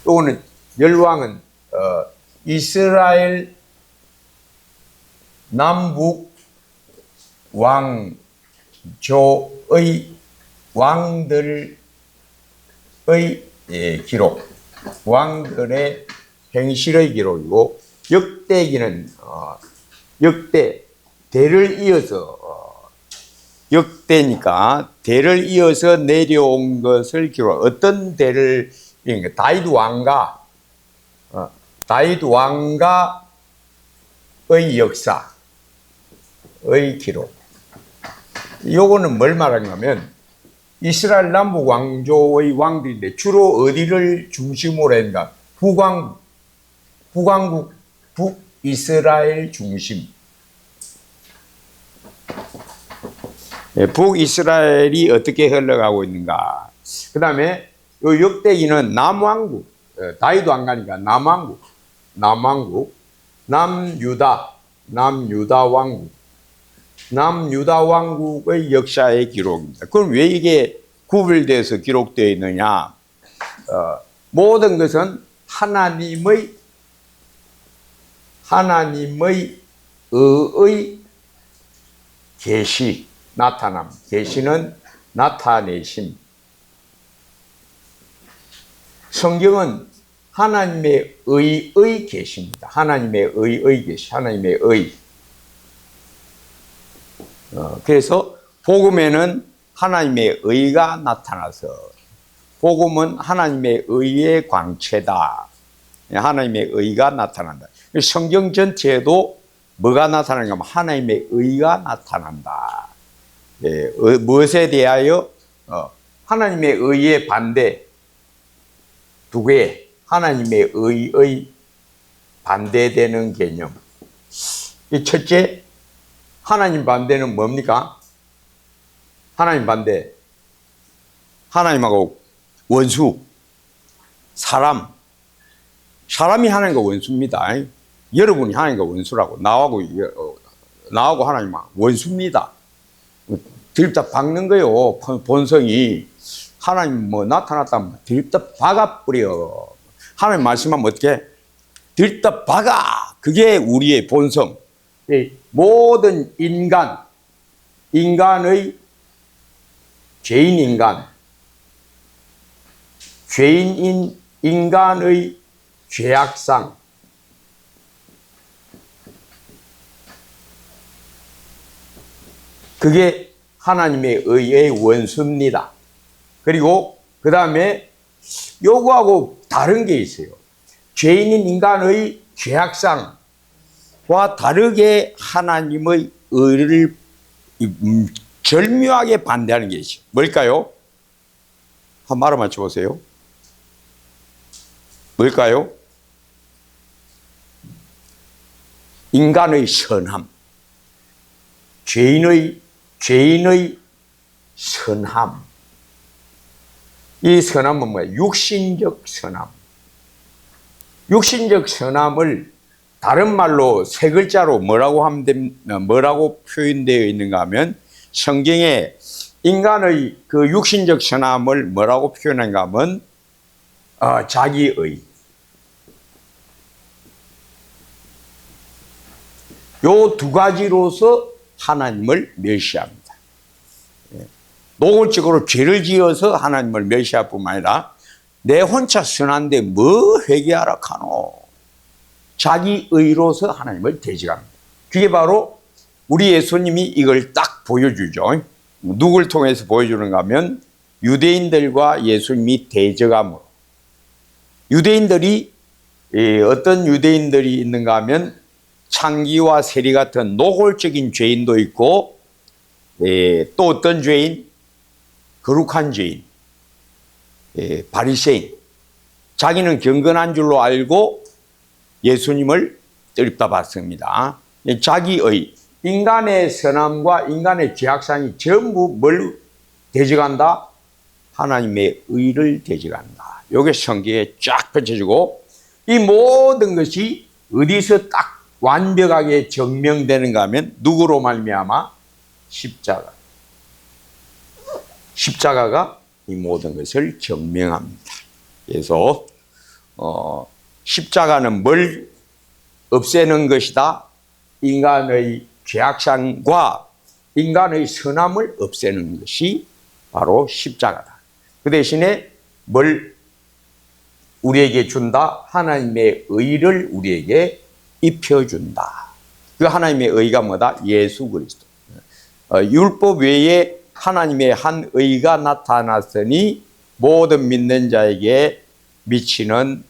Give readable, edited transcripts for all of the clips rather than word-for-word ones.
또는 열왕은 이스라엘 남북 왕조의 왕들의 기록, 왕들의 행실의 기록이고, 역대기는 역대 대를 이어서 역대니까 대를 이어서 내려온 것을 기록. 어떤 대를, 그러니까 다윗 왕가의 역사의 기록. 요거는 뭘 말하냐면 이스라엘 남북 왕조의 왕들인데 주로 어디를 중심으로 했는가? 북왕국, 북이스라엘 중심. 북이스라엘이 어떻게 흘러가고 있는가? 그 다음에 요 역대기는 남왕국, 다윗 왕가니까 남왕국, 남유다 왕국의 역사의 기록입니다. 그럼 왜 이게 구별돼서 기록되어 있느냐? 모든 것은 하나님의 의의 계시, 나타남. 계시는 나타내심. 성경은 하나님의 의의 계시입니다. 하나님의 의의 계시, 하나님의 의. 그래서 복음에는 하나님의 의가 나타나서, 복음은 하나님의 의의 광채다. 하나님의 의가 나타난다. 성경 전체에도 뭐가 나타나는가 하면 하나님의 의가 나타난다. 무엇에 대하여? 하나님의 의의 반대 두 개, 하나님의 의의 반대되는 개념. 이 첫째, 하나님 반대는 뭡니까? 하나님 반대, 하나님하고 원수, 사람이 하나님과 원수입니다. 여러분이 하나님과 원수라고. 나하고 하나님과 원수입니다. 드립다 박는 거요. 본성이. 하나님 나타났다면 드립다 박아버려. 하나님 말씀하면 어떻게? 드립다 박아. 그게 우리의 본성. 모든 인간의 죄인인 인간의 죄악상, 그게 하나님의 의의 원수입니다. 그리고 그 다음에 요거하고 다른 게 있어요. 죄인인 인간의 죄악상과 다르게 하나님의 의를 절묘하게 반대하는 게 있어요. 뭘까요? 한번 말을 맞춰보세요. 뭘까요? 인간의 선함, 죄인의 선함. 이 선함은 뭐예요? 육신적 선함. 육신적 선함을 다른 말로 세 글자로 뭐라고 표현되어 있는가 하면, 성경에 인간의 그 육신적 선함을 뭐라고 표현한가 하면 자기의. 요 두 가지로서 하나님을 멸시합니다. 노골적으로 죄를 지어서 하나님을 멸시할 뿐만 아니라 내 혼자 선한데 뭐 회개하라 카노. 자기의로서 하나님을 대적합니다. 그게 바로 우리 예수님이 이걸 딱 보여주죠. 누굴 통해서 보여주는가 하면 유대인들과 예수님이 대적함으로. 유대인들이 어떤 유대인들이 있는가 하면 창기와 세리 같은 노골적인 죄인도 있고, 또 어떤 죄인? 거룩한 죄인, 바리새인. 자기는 경건한 줄로 알고 예수님을 뜨립다 봤습니다. 자기의 인간의 선함과 인간의 죄악상이 전부 뭘 대적한다? 하나님의 의를 대적한다. 이게 성경에 쫙 펼쳐지고, 이 모든 것이 어디서 딱 완벽하게 증명되는가 하면 누구로 말미암아? 십자가가 이 모든 것을 증명합니다. 그래서 십자가는 뭘 없애는 것이다? 인간의 죄악상과 인간의 선함을 없애는 것이 바로 십자가다. 그 대신에 뭘 우리에게 준다? 하나님의 의를 우리에게 입혀준다. 그 하나님의 의가 뭐다? 예수 그리스도. 율법 외에 하나님의 한 의가 나타났으니 모든 믿는 자에게 미치는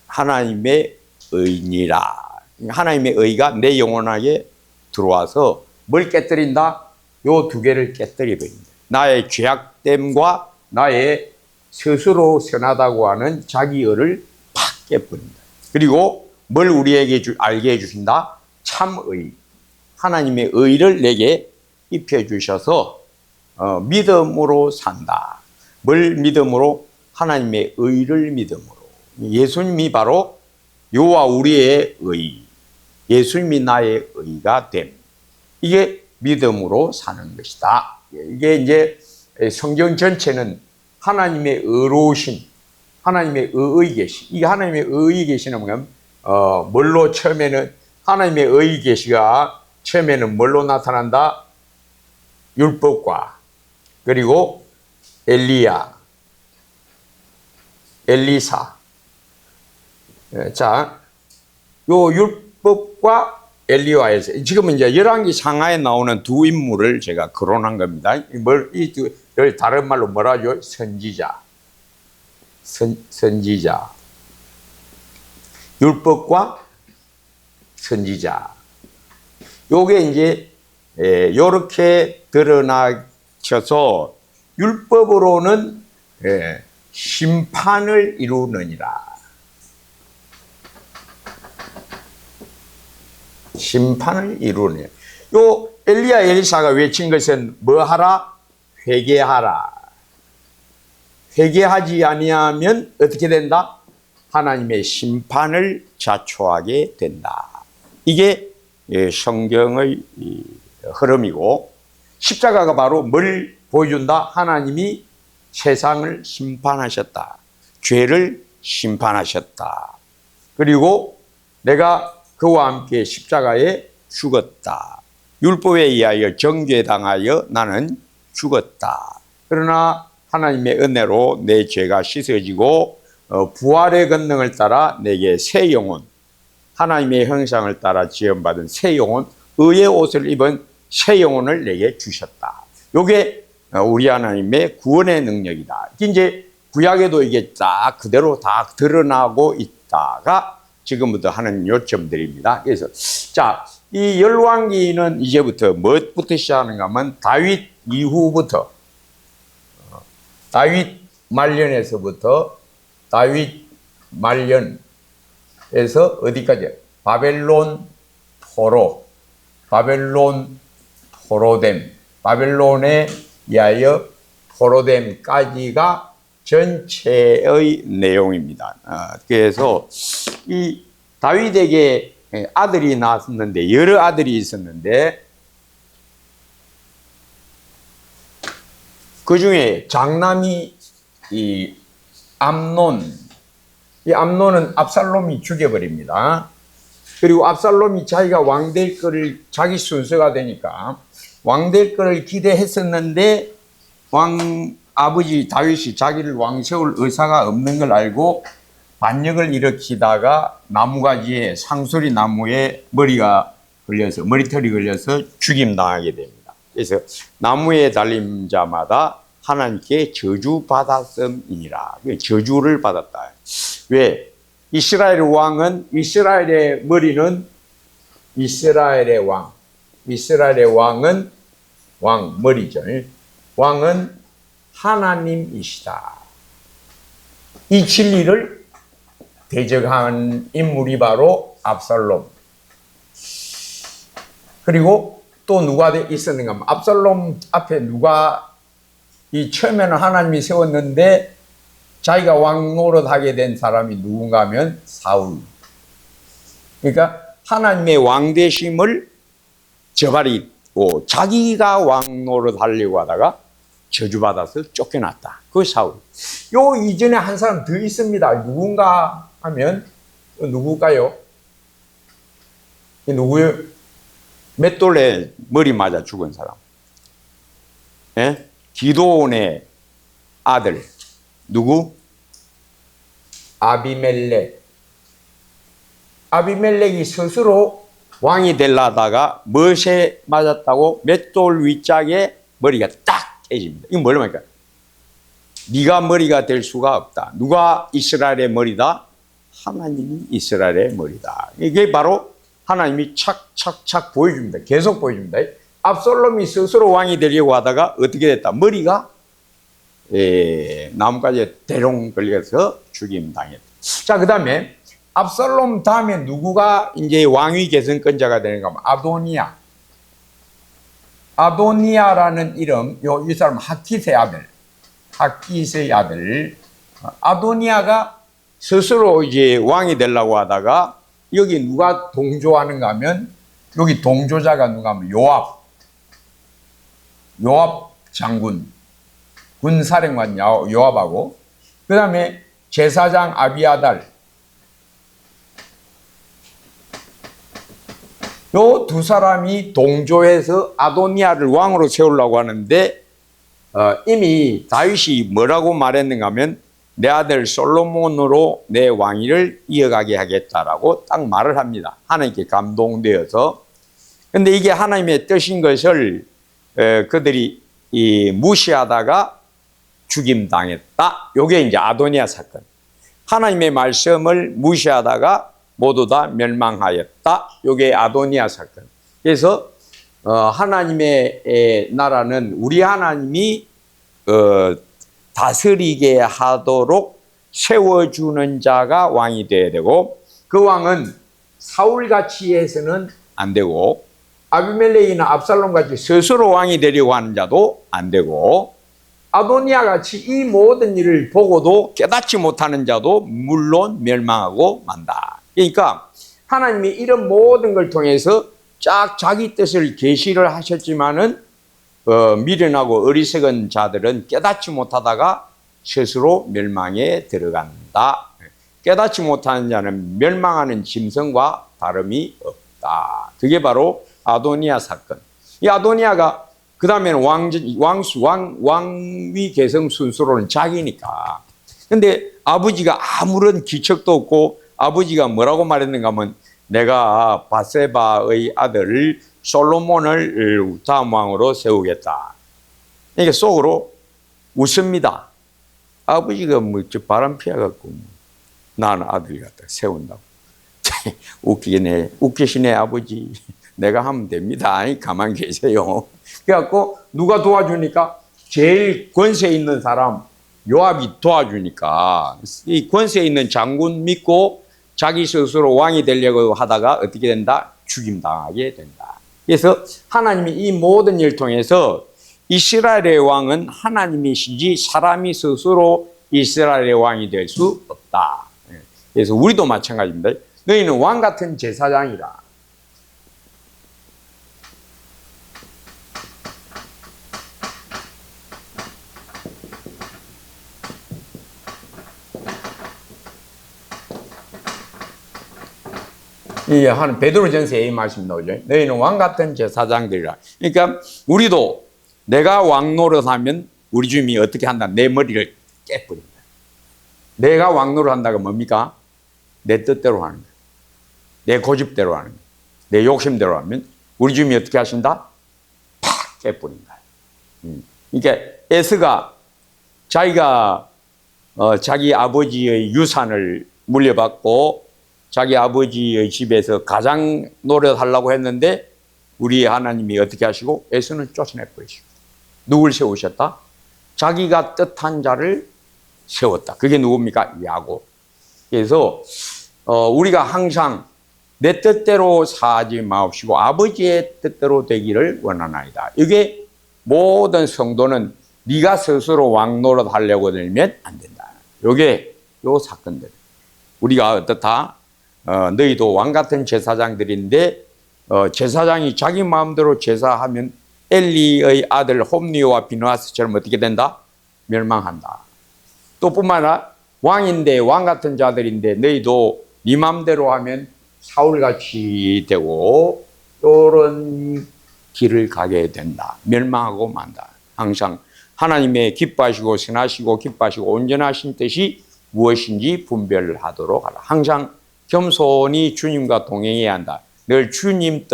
하나님의 의니라. 하나님의 의가 내 영혼에게 들어와서 뭘 깨뜨린다? 요 두 개를 깨뜨려 버립니다. 나의 죄악됨과 나의 스스로 선하다고 하는 자기의를 팍 깨버립니다. 그리고 뭘 우리에게 알게 해주신다? 참의. 하나님의 의를 내게 입혀주셔서 믿음으로 산다. 뭘 믿음으로? 하나님의 의를 믿음으로. 예수님이 바로 요와 우리의 의, 예수님이 나의 의가 됨. 이게 믿음으로 사는 것이다. 이게 이제 성경 전체는 하나님의 의로우심, 하나님의 의의 계시. 이 하나님의 의의 계시는 뭐냐면 뭘로 처음에는 하나님의 의의 계시가 처음에는 뭘로 나타난다? 율법과 그리고 엘리야, 엘리사. 자, 요 율법과 엘리야에서 지금은 이제 열왕기 상하에 나오는 두 인물을 제가 거론한 겁니다. 이걸 다른 말로 뭐라 하죠? 선지자. 선지자. 율법과 선지자. 요게 이제 요렇게 드러나셔서 율법으로는 심판을 이루느니라. 심판을 이루느니라. 요 엘리야 엘리사가 외친 것은 뭐 하라? 회개하라. 회개하지 아니하면 어떻게 된다? 하나님의 심판을 자초하게 된다. 이게 성경의 흐름이고, 십자가가 바로 뭘 보여준다? 하나님이 세상을 심판하셨다. 죄를 심판하셨다. 그리고 내가 그와 함께 십자가에 죽었다. 율법에 의하여 정죄당하여 나는 죽었다. 그러나 하나님의 은혜로 내 죄가 씻어지고 부활의 권능을 따라 내게 새 영혼, 하나님의 형상을 따라 지음받은 새 영혼, 의의 옷을 입은 새 영혼을 내게 주셨다. 이게 우리 하나님의 구원의 능력이다. 이제 구약에도 이게 딱 그대로 다 드러나고 있다가 지금부터 하는 요점들입니다. 그래서 자, 이 열왕기는 이제부터 무엇부터 시작하는가 하면 다윗 이후부터, 다윗 말년에서부터 다윗 말년에서 어디까지? 바벨론 포로, 바벨론 포로됨, 바벨론에 의하여 포로됨까지가 전체의 내용입니다. 그래서 이 다윗에게 아들이 낳았는데, 여러 아들이 있었는데, 그 중에 장남이 이 암논, 이 암논은 압살롬이 죽여버립니다. 그리고 압살롬이 자기가 왕될 거를, 자기 순서가 되니까 왕될 거를 기대했었는데, 아버지 다윗이 자기를 왕 세울 의사가 없는 걸 알고 반역을 일으키다가 나무가지에, 상수리 나무에 머리털이 걸려서 죽임당하게 됩니다. 그래서 나무에 달린 자마다 하나님께 저주받았음이니라. 저주를 받았다. 왜? 이스라엘 왕은, 이스라엘의 머리는 이스라엘의 왕, 이스라엘의 왕은 머리죠. 왕은 하나님이시다. 이 진리를 대적한 인물이 바로 압살롬. 그리고 또 누가 있었는가 하면, 압살롬 앞에 누가, 이 처음에는 하나님이 세웠는데 자기가 왕 노릇하게 된 사람이 누군가 하면 사울. 그러니까 하나님의 왕 되심을 저버리고 자기가 왕 노릇하려고 하다가 저주받아서 쫓겨났다. 그 사울. 요 이전에 한 사람 더 있습니다. 누군가 하면 누굴까요? 누구요? 맷돌에 머리 맞아 죽은 사람. 예? 기도온의 아들. 누구? 아비멜렉. 아비멜렉이 스스로 왕이 되려다가 멋에 맞았다고 맷돌 윗짝에 머리가 딱 깨집니다. 이건 뭘 말할까요? 네가 머리가 될 수가 없다. 누가 이스라엘의 머리다? 하나님이 이스라엘의 머리다. 이게 바로 하나님이 착착착 보여줍니다. 계속 보여줍니다. 압살롬이 스스로 왕이 되려고 하다가 어떻게 됐다? 머리가 나뭇가지에 대롱 걸려서 죽임당했다. 자, 그 다음에 압살롬 다음에 누구가 이제 왕위 계승권자가 되는가 하면 아도니아. 아도니아라는 이름, 이 사람 하깃의 아들. 하깃의 아들. 아도니아가 스스로 이제 왕이 되려고 하다가 여기 누가 동조하는가 하면 여기 동조자가 누가 하면 요압 장군, 군사령관 요압하고 그 다음에 제사장 아비아달. 요 두 사람이 동조해서 아도니아를 왕으로 세우려고 하는데 이미 다윗이 뭐라고 말했는가 하면 내 아들 솔로몬으로 내 왕위를 이어가게 하겠다라고 딱 말을 합니다. 하나님께 감동되어서. 근데 이게 하나님의 뜻인 것을 그들이 무시하다가 죽임당했다. 요게 이제 아도니아 사건. 하나님의 말씀을 무시하다가 모두 다 멸망하였다. 요게 아도니아 사건. 그래서 하나님의 나라는 우리 하나님이 다스리게 하도록 세워주는 자가 왕이 되어야 되고, 그 왕은 사울같이 해서는 안 되고, 아비멜렉이나 압살롬같이 스스로 왕이 되려고 하는 자도 안 되고, 아도니아같이 이 모든 일을 보고도 깨닫지 못하는 자도 물론 멸망하고 만다. 그러니까 하나님이 이런 모든 걸 통해서 쫙 자기 뜻을 계시를 하셨지만은 미련하고 어리석은 자들은 깨닫지 못하다가 스스로 멸망에 들어간다. 깨닫지 못하는 자는 멸망하는 짐승과 다름이 없다. 그게 바로 아도니아 사건. 이 아도니아가 그 다음에는 왕위 계승 순서로는 자기니까. 근데 아버지가 아무런 기척도 없고 아버지가 뭐라고 말했는가 하면 내가 바세바의 아들 솔로몬을 다음 왕으로 세우겠다. 그러니까 속으로 웃습니다. 아버지가 뭐 저 바람 피워갖고 나는 아들 갖다 세운다고. 웃기시네 아버지. 내가 하면 됩니다. 아니, 가만히 계세요. 그래갖고 누가 도와주니까 제일 권세 있는 사람 요압이 도와주니까 이 권세 있는 장군 믿고 자기 스스로 왕이 되려고 하다가 어떻게 된다? 죽임당하게 된다. 그래서 하나님이 이 모든 일을 통해서 이스라엘의 왕은 하나님이시지 사람이 스스로 이스라엘의 왕이 될 수 없다. 그래서 우리도 마찬가지입니다. 너희는 왕 같은 제사장이라. 이 하는 베드로전서에 이 말씀 나오죠. 너희는 왕 같은 제사장들이라. 그러니까 우리도 내가 왕 노릇하면 우리 주님이 어떻게 한다? 내 머리를 깨버린다. 내가 왕 노릇한다가 뭡니까? 내 뜻대로 하는 거야. 내 고집대로 하는 거야. 내 욕심대로 하면 우리 주님이 어떻게 하신다? 팍 깨버린다. 그러니까 에스가 자기가 자기 아버지의 유산을 물려받고 자기 아버지의 집에서 가장 노릇하려고 했는데 우리 하나님이 어떻게 하시고 에서는 쫓아내버리시고 누굴 세우셨다? 자기가 뜻한 자를 세웠다. 그게 누굽니까? 야곱. 그래서 우리가 항상 내 뜻대로 사지 마옵시고 아버지의 뜻대로 되기를 원하나이다. 이게 모든 성도는 네가 스스로 왕 노릇하려고 들면 안 된다. 이게 요 사건들. 우리가 어떻다? 너희도 왕 같은 제사장들인데 제사장이 자기 마음대로 제사하면 엘리의 아들 홈리와 비누아스처럼 어떻게 된다? 멸망한다. 또 뿐만 아니라 왕인데 왕 같은 자들인데 너희도 네 맘대로 하면 사울같이 되고 이런 길을 가게 된다. 멸망하고 만다. 항상 하나님의 기뻐하시고 선하시고 기뻐하시고 온전하신 뜻이 무엇인지 분별하도록 하라. 항상 겸손히 주님과 동행해야 한다. 늘 주님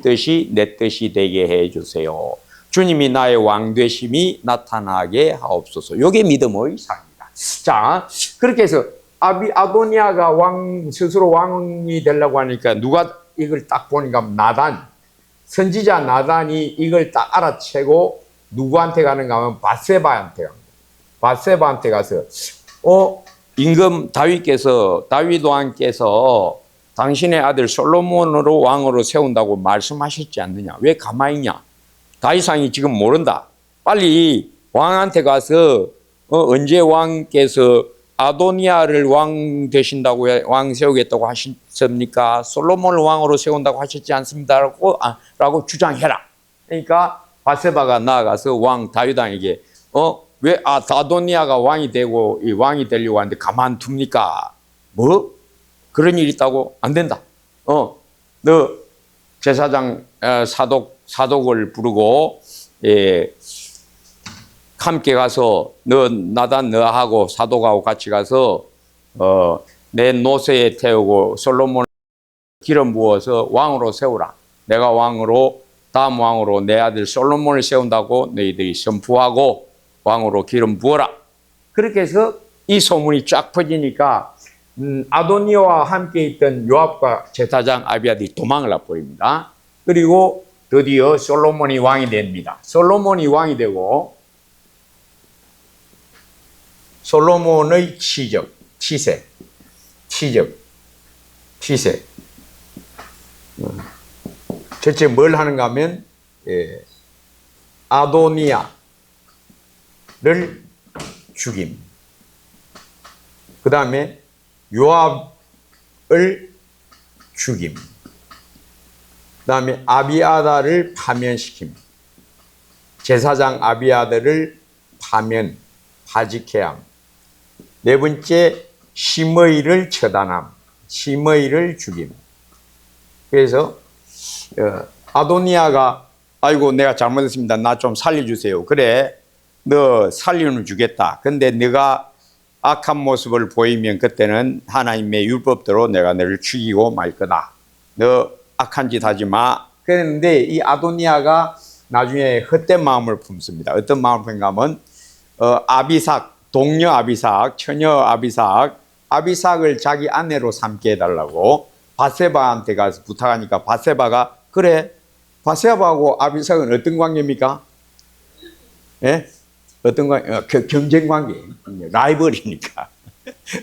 뜻이 내 뜻이 되게 해주세요. 주님이 나의 왕 되심이 나타나게 하옵소서. 이게 믿음의 삶입니다. 자, 그렇게 해서 아도니아가 스스로 왕이 되려고 하니까 누가 이걸 딱 보니까 선지자 나단이 이걸 딱 알아채고 누구한테 가는가 하면 밧세바한테 갑니다. 밧세바한테 가서 임금 다윗 왕께서 당신의 아들 솔로몬으로 왕으로 세운다고 말씀하셨지 않느냐? 왜 가만히 있냐? 다윗왕이 지금 모른다. 빨리 왕한테 가서 언제 왕께서 아도니아를 왕 되신다고 왕 세우겠다고 하셨습니까? 솔로몬을 왕으로 세운다고 하셨지 않습니다. 라고 주장해라. 그러니까 밧세바가 나아가서 왕 다윗왕에게 왜 아도니아가 왕이 되고 왕이 되려고 하는데 가만둡니까? 뭐? 그런 일이 있다고? 안 된다. 너 제사장 사독을 부르고 함께 가서 나단 너하고 사독하고 같이 가서 내 노새에 태우고 솔로몬 기름 부어서 왕으로 세우라. 내가 다음 왕으로 내 아들 솔로몬을 세운다고 너희들이 선포하고 왕으로 기름 부어라. 그렇게 해서 이 소문이 쫙 퍼지니까 아도니아와 함께 있던 요압과 제사장 아비아들이 도망을 버립니다. 그리고 드디어 솔로몬이 왕이 됩니다. 솔로몬이 왕이 되고 솔로몬의 치세. 대체 뭘 하는가 하면 아도니아를 죽임. 그 다음에 요압을 죽임. 그 다음에 아비아다를 파면시킴. 제사장 아비아다를 파직해함. 네 번째, 시므이를 처단함. 시므이를 죽임. 그래서 아도니아가 아이고 내가 잘못했습니다. 나 좀 살려주세요. 그래, 너 살리면 주겠다. 근데 네가 악한 모습을 보이면 그때는 하나님의 율법대로 내가 너를 죽이고 말 거다. 너 악한 짓 하지 마. 그랬는데 이 아도니아가 나중에 헛된 마음을 품습니다. 어떤 마음을 품는가 하면 동료 아비삭, 처녀 아비삭을 자기 아내로 삼게 해달라고 밧세바한테 가서 부탁하니까 밧세바가 그래, 밧세바하고 아비삭은 어떤 관계입니까? 예? 어떤 관계? 경쟁 관계.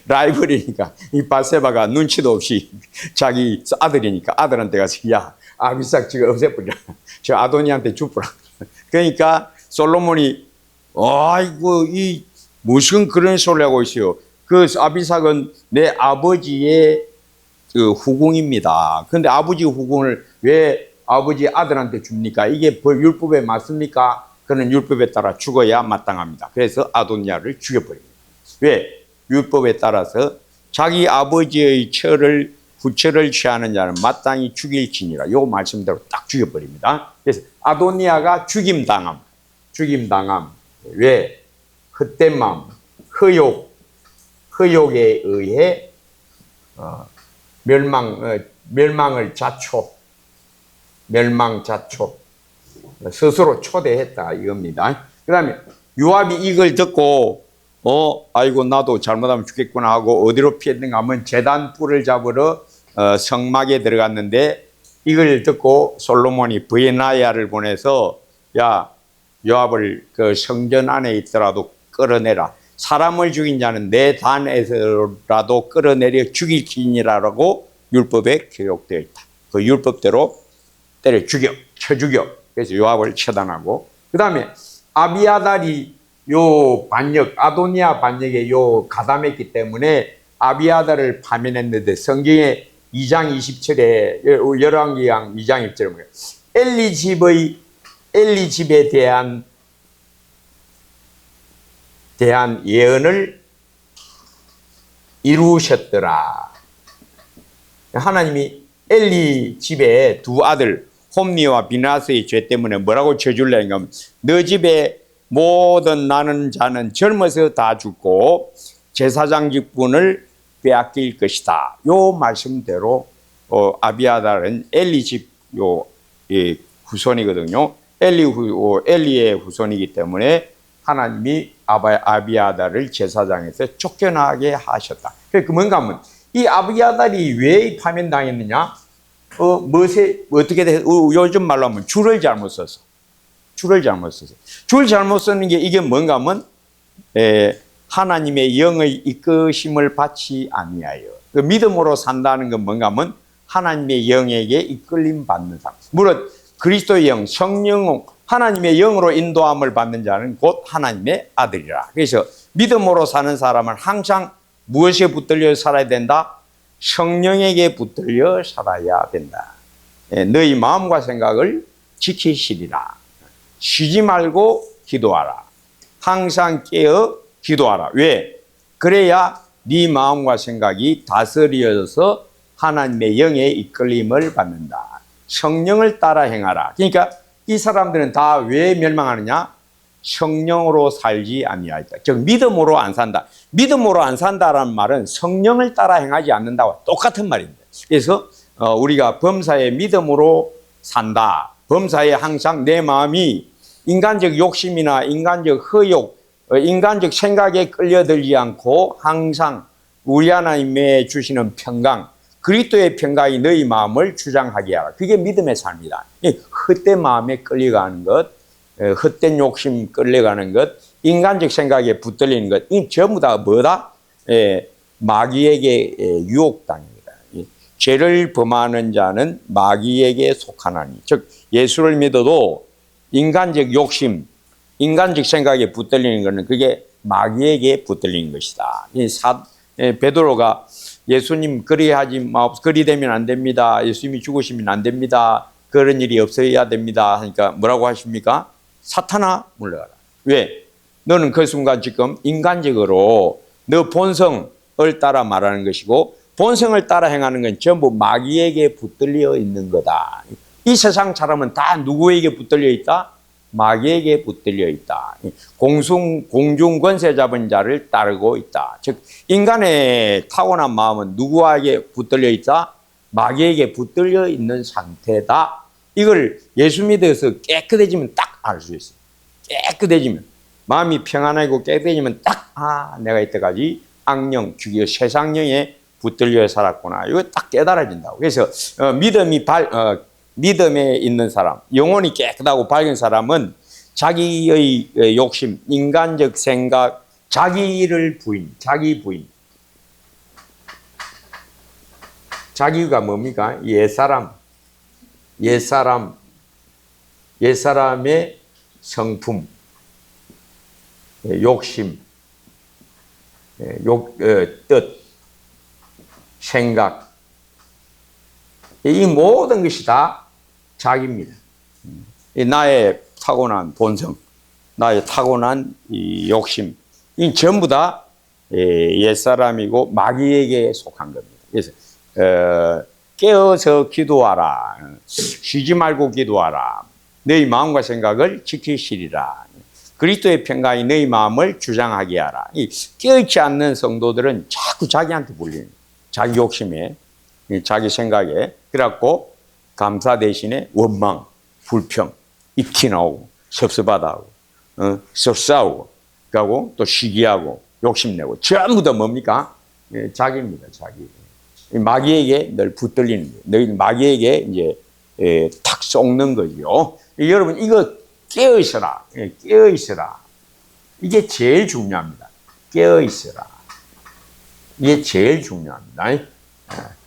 라이벌이니까 이 밧세바가 눈치도 없이 자기 아들이니까 아들한테 가서 야, 아비삭 지금 없애버리라. 저 아도니한테 주부라. 그러니까 솔로몬이 아이고 이 무슨 그런 소리 하고 있어요. 그 아비삭은 내 아버지의 그 후궁입니다. 근데 아버지 후궁을 왜 아버지 아들한테 줍니까? 이게 율법에 맞습니까? 그는 율법에 따라 죽어야 마땅합니다. 그래서 아도니아를 죽여버립니다. 왜? 율법에 따라서 자기 아버지의 후처를 취하는 자는 마땅히 죽일지니라. 요 말씀대로 딱 죽여버립니다. 그래서 아도니아가 죽임당함. 왜? 헛된 마음, 허욕에 의해 멸망을 자초, 스스로 초대했다 이겁니다. 그 다음에 요압이 이걸 듣고 아이고 나도 잘못하면 죽겠구나 하고 어디로 피했는가 하면 제단 뿔을 잡으러 성막에 들어갔는데 이걸 듣고 솔로몬이 브에나야를 보내서 야, 요압을 그 성전 안에 있더라도 끌어내라. 사람을 죽인 자는 내 단에서라도 끌어내려 죽일지니라라고 율법에 기록되어 있다. 그 율법대로 쳐 죽여. 그래서 요압을 처단하고, 그 다음에 아비아달이 아도니아 반역에 가담했기 때문에 아비아달을 파면했는데 성경에 2장 27에 열왕기상 2장 1절에 엘리 집의 엘리 집에 대한 예언을 이루셨더라. 하나님이 엘리 집에 두 아들 홈니와 비나스의 죄 때문에 뭐라고 쳐줄래? 너 집에 모든 나는 자는 젊어서 다 죽고 제사장 직분을 빼앗길 것이다. 요 말씀대로 아비아달은 엘리 집 후손이거든요. 엘리의 후손이기 때문에 하나님이 아비아달을 제사장에서 쫓겨나게 하셨다. 그 뭔가 하면 이 아비아달이 왜 파면당했느냐? 어떻게 돼? 요즘 말로 하면 줄을 잘못 썼어. 줄 잘못 쓰는 게 이게 뭔가 하면 하나님의 영의 이끄심을 받지 아니하여. 그 믿음으로 산다는 건 뭔가 하면 하나님의 영에게 이끌림 받는 사람. 물론 그리스도의 영, 성령, 하나님의 영으로 인도함을 받는 자는 곧 하나님의 아들이라. 그래서 믿음으로 사는 사람은 항상 무엇에 붙들려 살아야 된다? 성령에게 붙들려 살아야 된다. 너희 마음과 생각을 지키시리라. 쉬지 말고 기도하라. 항상 깨어 기도하라. 왜? 그래야 네 마음과 생각이 다스려져서 하나님의 영의 이끌림을 받는다. 성령을 따라 행하라. 그러니까 이 사람들은 다 왜 멸망하느냐? 성령으로 살지 아니하였다. 즉 믿음으로 안 산다. 믿음으로 안 산다라는 말은 성령을 따라 행하지 않는다와 똑같은 말입니다. 그래서 우리가 범사에 믿음으로 산다. 범사에 항상 내 마음이 인간적 욕심이나 인간적 허욕, 인간적 생각에 끌려들지 않고 항상 우리 하나님의 주시는 평강, 그리스도의 평강이 너희 마음을 주장하게 하라. 그게 믿음의 삶이다. 헛된 마음에 끌려가는 것, 헛된 욕심 끌려가는 것, 인간적 생각에 붙들리는 것, 이 전부 다 뭐다? 마귀에게 유혹당입니다. 죄를 범하는 자는 마귀에게 속하나니. 즉 예수를 믿어도 인간적 욕심, 인간적 생각에 붙들리는 것은 그게 마귀에게 붙들리는 것이다. 베드로가 예수님 그리하지 마옵소서. 그리 되면 안 됩니다. 예수님이 죽으시면 안 됩니다. 그런 일이 없어야 됩니다. 하니까 뭐라고 하십니까? 사탄아 물러가라. 왜? 너는 그 순간 지금 인간적으로 너 본성을 따라 말하는 것이고 본성을 따라 행하는 건 전부 마귀에게 붙들려 있는 거다. 이 세상 사람은 다 누구에게 붙들려 있다? 마귀에게 붙들려 있다. 공중 권세 잡은 자를 따르고 있다. 즉 인간의 타고난 마음은 누구에게 붙들려 있다? 마귀에게 붙들려 있는 상태다. 이걸 예수 믿어서 깨끗해지면 딱 알 수 있어요. 깨끗해지면 마음이 평안하고 깨끗해지면 딱 내가 이때까지 악령, 죽여 세상령에 붙들려 살았구나. 이거 딱 깨달아진다고. 그래서 믿음에 있는 사람, 영혼이 깨끗하고 밝은 사람은 자기의 욕심, 인간적 생각, 자기 부인. 자기가 뭡니까? 옛사람의 성품, 욕심, 뜻, 생각, 이 모든 것이 다 자기입니다. 나의 타고난 본성, 나의 타고난 이 욕심, 이 전부 다 옛사람이고 마귀에게 속한 겁니다. 그래서 깨어서 기도하라. 쉬지 말고 기도하라. 너희 마음과 생각을 지키시리라. 그리스도의 평강이 너희 마음을 주장하게 하라. 깨어있지 않는 성도들은 자꾸 자기한테 불리는 거예요. 자기 욕심에, 자기 생각에. 그래갖고 감사 대신에 원망, 불평, 입기 나오고 섭섭하다고, 썩싸우고, 그리고 또 시기하고 욕심내고 전부 다 뭡니까? 자기입니다. 자기. 마귀에게 늘 붙들리는 거예요. 너희 마귀에게 이제 탁 속는 거죠. 여러분 이거 깨어있어라. 깨어있어라. 이게 제일 중요합니다. 깨어있어라. 이게 제일 중요합니다.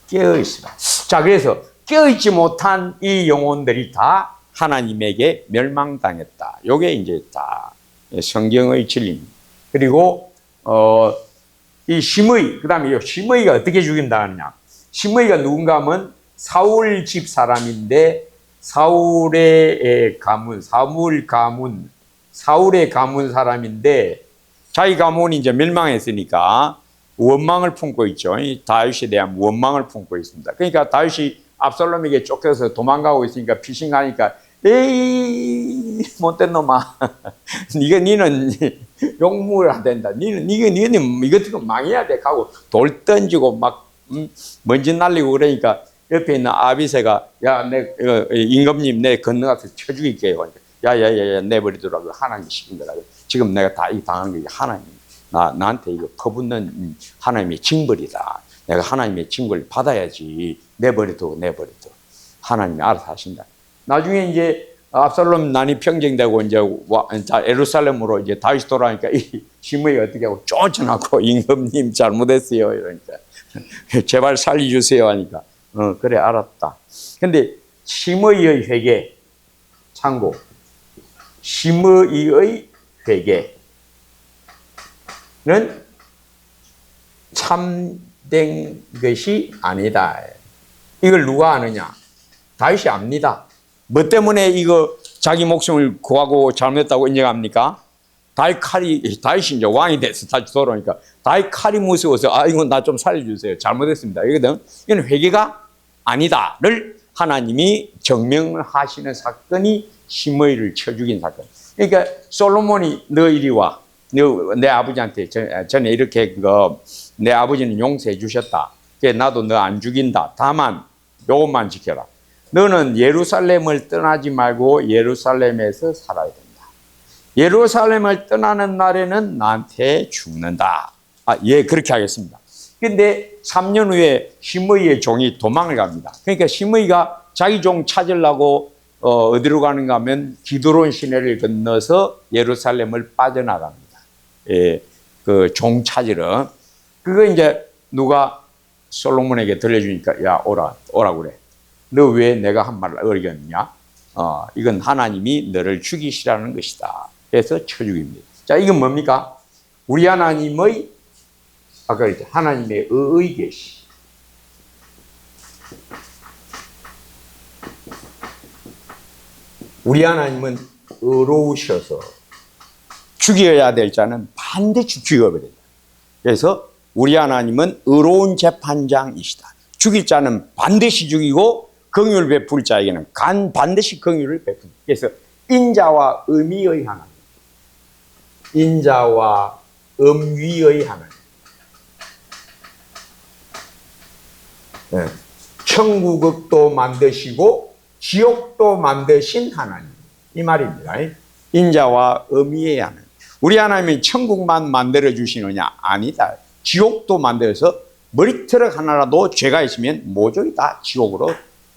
깨어있어라. 자, 그래서 깨어있지 못한 이 영혼들이 다 하나님에게 멸망당했다. 요게 이제 다 성경의 진리입니다. 그리고 이 시므이, 그 다음에 시므이가 어떻게 죽인다 하느냐. 시므이가 누군가 하면 사울 집 사람인데 사울의 가문, 사울의 가문 사람인데 자기 가문이 이제 멸망했으니까 원망을 품고 있죠. 다윗에 대한 원망을 품고 있습니다. 그러니까 다윗이 압살롬에게 쫓겨서 도망가고 있으니까 피신하니까 에이 못된 놈아 니는 용무를 된다. 니는 이거 망해야 돼 하고 돌 던지고 막 먼지 날리고 그러니까 옆에 있는 아비새가 야 내 임금님 내 건너가서 쳐 죽일게요. 야야야야 내버리더라고. 하나님이 시킨 거라고. 지금 내가 다 이 당한 게 하나님 나한테 이거 퍼붓는 하나님의 징벌이다. 내가 하나님의 징벌을 받아야지. 내버려둬. 하나님이 알아서 하신다. 나중에 이제 압살롬 난이 평정되고 이제 예루살렘으로 이제 다시 돌아오니까 이 시므이 어떻게 하고 쫓아나고 임금님 잘못했어요. 이러니까 제발 살려주세요 하니까 그래 알았다. 근데 시므이의 회개 참고 시므이의 회개는 참된 것이 아니다. 이걸 누가 아느냐? 다윗이 압니다. 뭐 때문에 이거 자기 목숨을 구하고 잘못했다고 인정합니까? 다윗이 이제 왕이 돼서 다시 돌아오니까 다윗 칼이 무서워서 이건 나 좀 살려주세요. 잘못했습니다. 이거는 이건 회개가 아니다를 하나님이 증명을 하시는 사건이 시므이를 쳐 죽인 사건. 그러니까 솔로몬이 너 이리 와. 너 내 아버지한테 전에 이렇게 내 아버지는 용서해 주셨다. 나도 너 안 죽인다. 다만 요것만 지켜라. 너는 예루살렘을 떠나지 말고 예루살렘에서 살아야 된다. 예루살렘을 떠나는 날에는 나한테 죽는다. 예, 그렇게 하겠습니다. 근데 3년 후에 시므이의 종이 도망을 갑니다. 그러니까 시므이가 자기 종 찾으려고 어디로 가는가 하면 기드론 시내를 건너서 예루살렘을 빠져나갑니다. 예, 그 종 찾으러. 그거 이제 누가 솔로몬에게 들려주니까 야 오라 그래. 너 왜 내가 한 말을 어기겠냐? 이건 하나님이 너를 죽이시라는 것이다. 그래서 쳐 죽입니다. 자, 이건 뭡니까? 우리 하나님의 아까 그랬죠. 하나님의 의의 계시. 우리 하나님은 의로우셔서 죽여야 될 자는 반드시 죽여버린다. 그래서 우리 하나님은 의로운 재판장이시다. 죽일 자는 반드시 죽이고 긍휼을 베풀 자에게는 반드시 긍휼을 베푼다. 그래서 인자와 의미의 하나님, 인자와 엄위의 하나님, 네. 천국도 만드시고 지옥도 만드신 하나님, 이 말입니다. 인자와 엄위의 하나님. 우리 하나님이 천국만 만들어 주시느냐? 아니다. 지옥도 만들어서 머리털 하나라도 죄가 있으면 모조리 다 지옥으로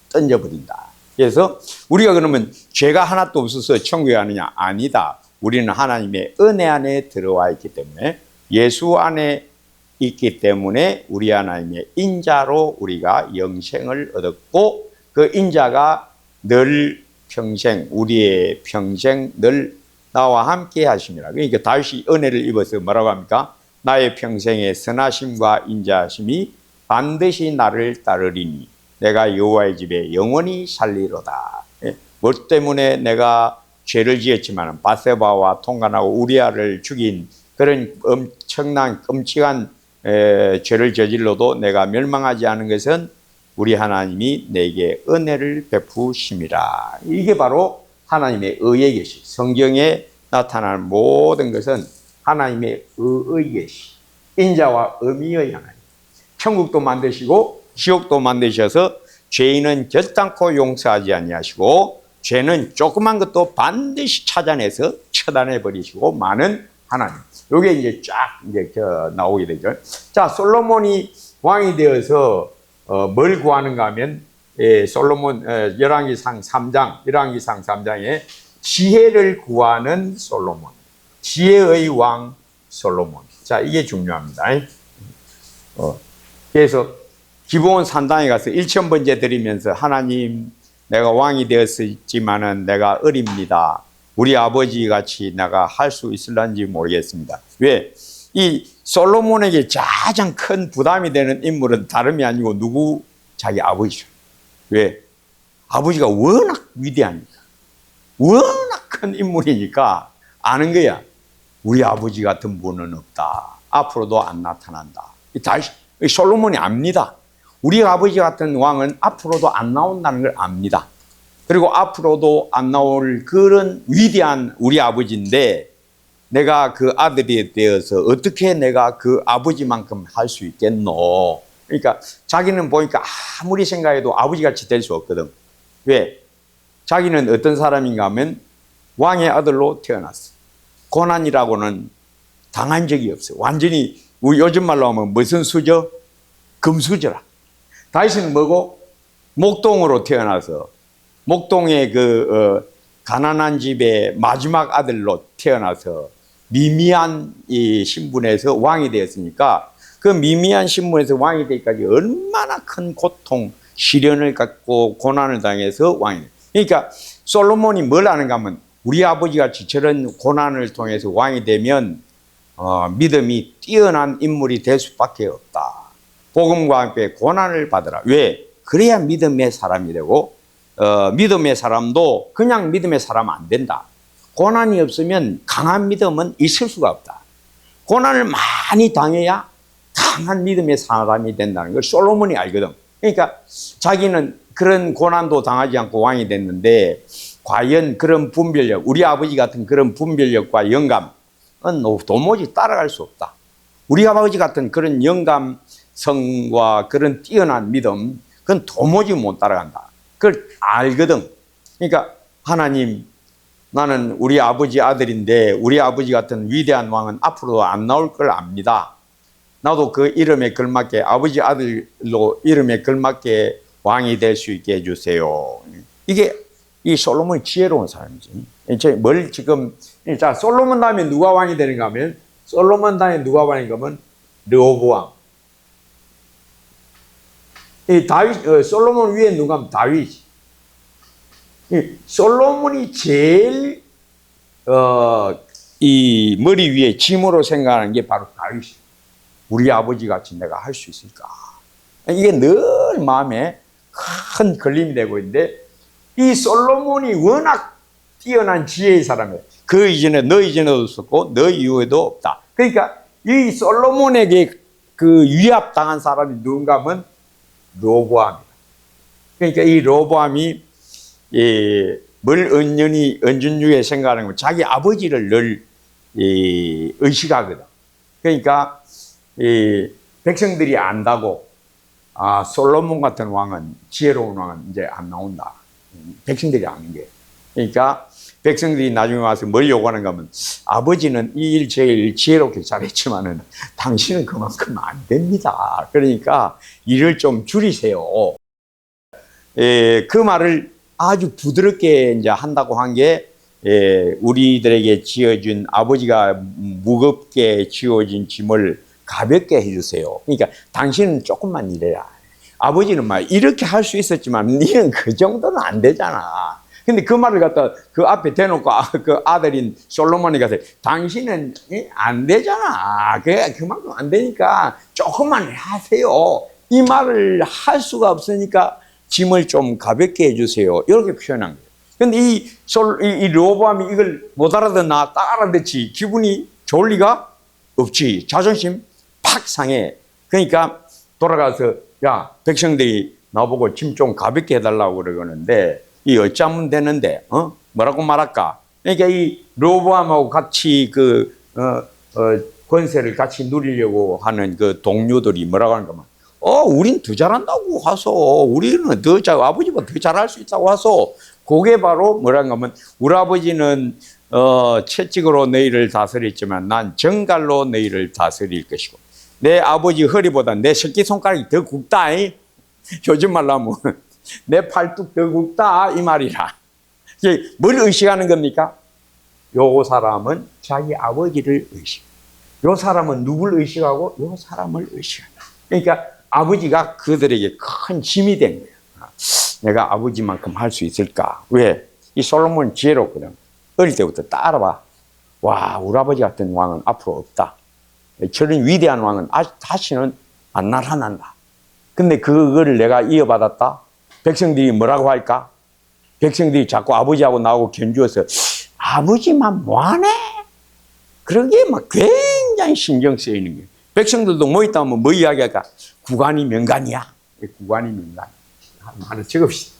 던져버린다. 그래서 우리가 그러면 죄가 하나도 없어서 천국에 가느냐? 아니다. 우리는 하나님의 은혜 안에 들어와 있기 때문에 예수 안에 있기 때문에 우리 하나님의 인자로 우리가 영생을 얻었고 그 인자가 늘 평생 우리의 평생 늘 나와 함께 하심이라. 그러니까 다윗이 은혜를 입어서 뭐라고 합니까? 나의 평생의 선하심과 인자하심이 반드시 나를 따르리니 내가 여호와의 집에 영원히 살리로다. 뭐 때문에 내가 죄를 지었지만 바세바와 통간하고 우리아를 죽인 그런 엄청난 끔찍한 죄를 저질러도 내가 멸망하지 않은 것은 우리 하나님이 내게 은혜를 베푸심이라. 이게 바로 하나님의 의의 계시. 성경에 나타나는 모든 것은 하나님의 의의 계시. 인자와 의미의 하나님. 천국도 만드시고 지옥도 만드셔서 죄인은 결단코 용서하지 아니하시고 죄는 조그만 것도 반드시 찾아내서 처단해 버리시고 많은 하나님. 요게 이제 쫙 이제 나오게 되죠. 자, 솔로몬이 왕이 되어서 뭘 구하는가 하면 솔로몬 열왕기상 3장에 지혜를 구하는 솔로몬. 지혜의 왕 솔로몬. 자, 이게 중요합니다. 그래서 기브온 산당에 가서 1,000번째 드리면서 하나님 내가 왕이 되었지만은 내가 어립니다. 우리 아버지 같이 내가 할 수 있을런지 모르겠습니다. 왜? 이 솔로몬에게 가장 큰 부담이 되는 인물은 다름이 아니고 누구? 자기 아버지죠. 왜? 아버지가 워낙 위대하니까, 워낙 큰 인물이니까 아는 거야. 우리 아버지 같은 분은 없다. 앞으로도 안 나타난다. 다시 솔로몬이 압니다. 우리 아버지 같은 왕은 앞으로도 안 나온다는 걸 압니다. 그리고 앞으로도 안 나올 그런 위대한 우리 아버지인데, 내가 그 아들이 되어서 어떻게 내가 그 아버지만큼 할 수 있겠노? 그러니까 자기는 보니까 아무리 생각해도 아버지같이 될 수 없거든. 왜? 자기는 어떤 사람인가 하면 왕의 아들로 태어났어. 고난이라고는 당한 적이 없어요. 완전히 우리 요즘 말로 하면 무슨 수저? 금수저라. 다윗은 뭐고? 목동으로 태어나서 목동의 가난한 집의 마지막 아들로 태어나서 미미한 이 신분에서 왕이 되었으니까, 그 미미한 신분에서 왕이 되기까지 얼마나 큰 고통, 시련을 갖고 고난을 당해서 왕이 돼. 그러니까 솔로몬이 뭘 하는가 하면, 우리 아버지같이 저런 고난을 통해서 왕이 되면 믿음이 뛰어난 인물이 될 수밖에 없다. 복음과 함께 고난을 받으라. 왜? 그래야 믿음의 사람이 되고, 믿음의 사람도 그냥 믿음의 사람 안 된다. 고난이 없으면 강한 믿음은 있을 수가 없다. 고난을 많이 당해야 강한 믿음의 사람이 된다는 걸 솔로몬이 알거든. 그러니까 자기는 그런 고난도 당하지 않고 왕이 됐는데, 과연 그런 분별력, 우리 아버지 같은 그런 분별력과 영감은 도무지 따라갈 수 없다. 우리 아버지 같은 그런 영감성과 그런 뛰어난 믿음, 그건 도무지 못 따라간다. 그걸 알거든. 그러니까 하나님, 나는 우리 아버지 아들인데 우리 아버지 같은 위대한 왕은 앞으로도 안 나올 걸 압니다. 나도 그 이름에 걸맞게, 아버지 아들로 이름에 걸맞게 왕이 될 수 있게 해주세요. 이게 이 솔로몬이 지혜로운 사람이지. 뭘 지금, 자, 솔로몬 다음에 누가 왕이 되는가 하면, 솔로몬 다음에 누가 왕인가 하면 르호보암. 이 다윗, 솔로몬 위에 누가 하면 다윗이. 솔로몬이 제일 이 머리 위에 짐으로 생각하는 게 바로 다윗이. 우리 아버지 같이 내가 할 수 있을까? 이게 늘 마음에 큰 걸림이 되고 있는데, 이 솔로몬이 워낙 뛰어난 지혜의 사람이에요. 그 이전에, 너 이전에도 없었고 너 이후에도 없다. 그러니까 이 솔로몬에게 그 위압당한 사람이 누군가 하면 르호보암이다. 그러니까 이 르호보암이 뭘 은전중에 생각하는 건 자기 아버지를 늘 의식하거든. 그러니까 백성들이 안다고, 솔로몬 같은 왕은, 지혜로운 왕은 이제 안 나온다. 백성들이 아는 게. 그러니까 백성들이 나중에 와서 뭘 요구하는가 하면, 아버지는 이 일 제일 지혜롭게 잘했지만은 당신은 그만큼 안 됩니다. 그러니까 일을 좀 줄이세요. 그 말을 아주 부드럽게 이제 한다고 한 게, 우리들에게 지어준, 아버지가 무겁게 지어진 짐을 가볍게 해주세요. 그러니까 당신은 조금만 일해라. 아버지는 막 이렇게 할 수 있었지만 니는 그 정도는 안 되잖아. 근데 그 말을 갖다 그 앞에 대놓고 그 아들인 솔로몬이 가서, 당신은 안 되잖아. 그만큼 안 되니까 조금만 하세요. 이 말을 할 수가 없으니까 짐을 좀 가볍게 해주세요. 이렇게 표현한 거예요. 근데 이 르호보암이 이걸 못 알아듣나? 딱 알아듣지. 기분이 좋을 리가 없지. 자존심 팍 상해. 그러니까 돌아가서, 야, 백성들이 나보고 짐 좀 가볍게 해달라고 그러는데, 이 어쩌면 되는데, 뭐라고 말할까? 그러니까 이 르호보암하고 같이 권세를 같이 누리려고 하는 그 동료들이 뭐라고 하는가 하면, 우린 더 잘한다고 하소. 우리는 아버지보다 더 잘할 수 있다고 하소. 그게 바로 뭐라고 하면, 우리 아버지는 채찍으로 너희를 다스렸지만 난 정갈로 너희를 다스릴 것이고, 내 아버지 허리보다 내 새끼손가락이 더 굵다. 요즘 말로 하면 내 팔뚝 더 굵다 이 말이라. 뭘 의식하는 겁니까? 요 사람은 자기 아버지를 의식, 요 사람은 누굴 의식하고 요 사람을 의식한다. 그러니까 아버지가 그들에게 큰 힘이 된 거예요. 내가 아버지만큼 할 수 있을까? 왜? 이 솔로몬은 지혜롭거든. 어릴 때부터 딱 알아봐. 와, 우리 아버지 같은 왕은 앞으로 없다. 저런 위대한 왕은 다시는 안 나타난다. 근데 그거를 내가 이어받았다. 백성들이 뭐라고 할까? 백성들이 자꾸 아버지하고 나하고 견주어서 아버지만 뭐하네? 그러게 막 굉장히 신경 쓰이는 거예요. 백성들도 뭐 있다 하면 뭐 이야기할까? 구간이 명간이야. 구간이 명간. 하나 적읍시다.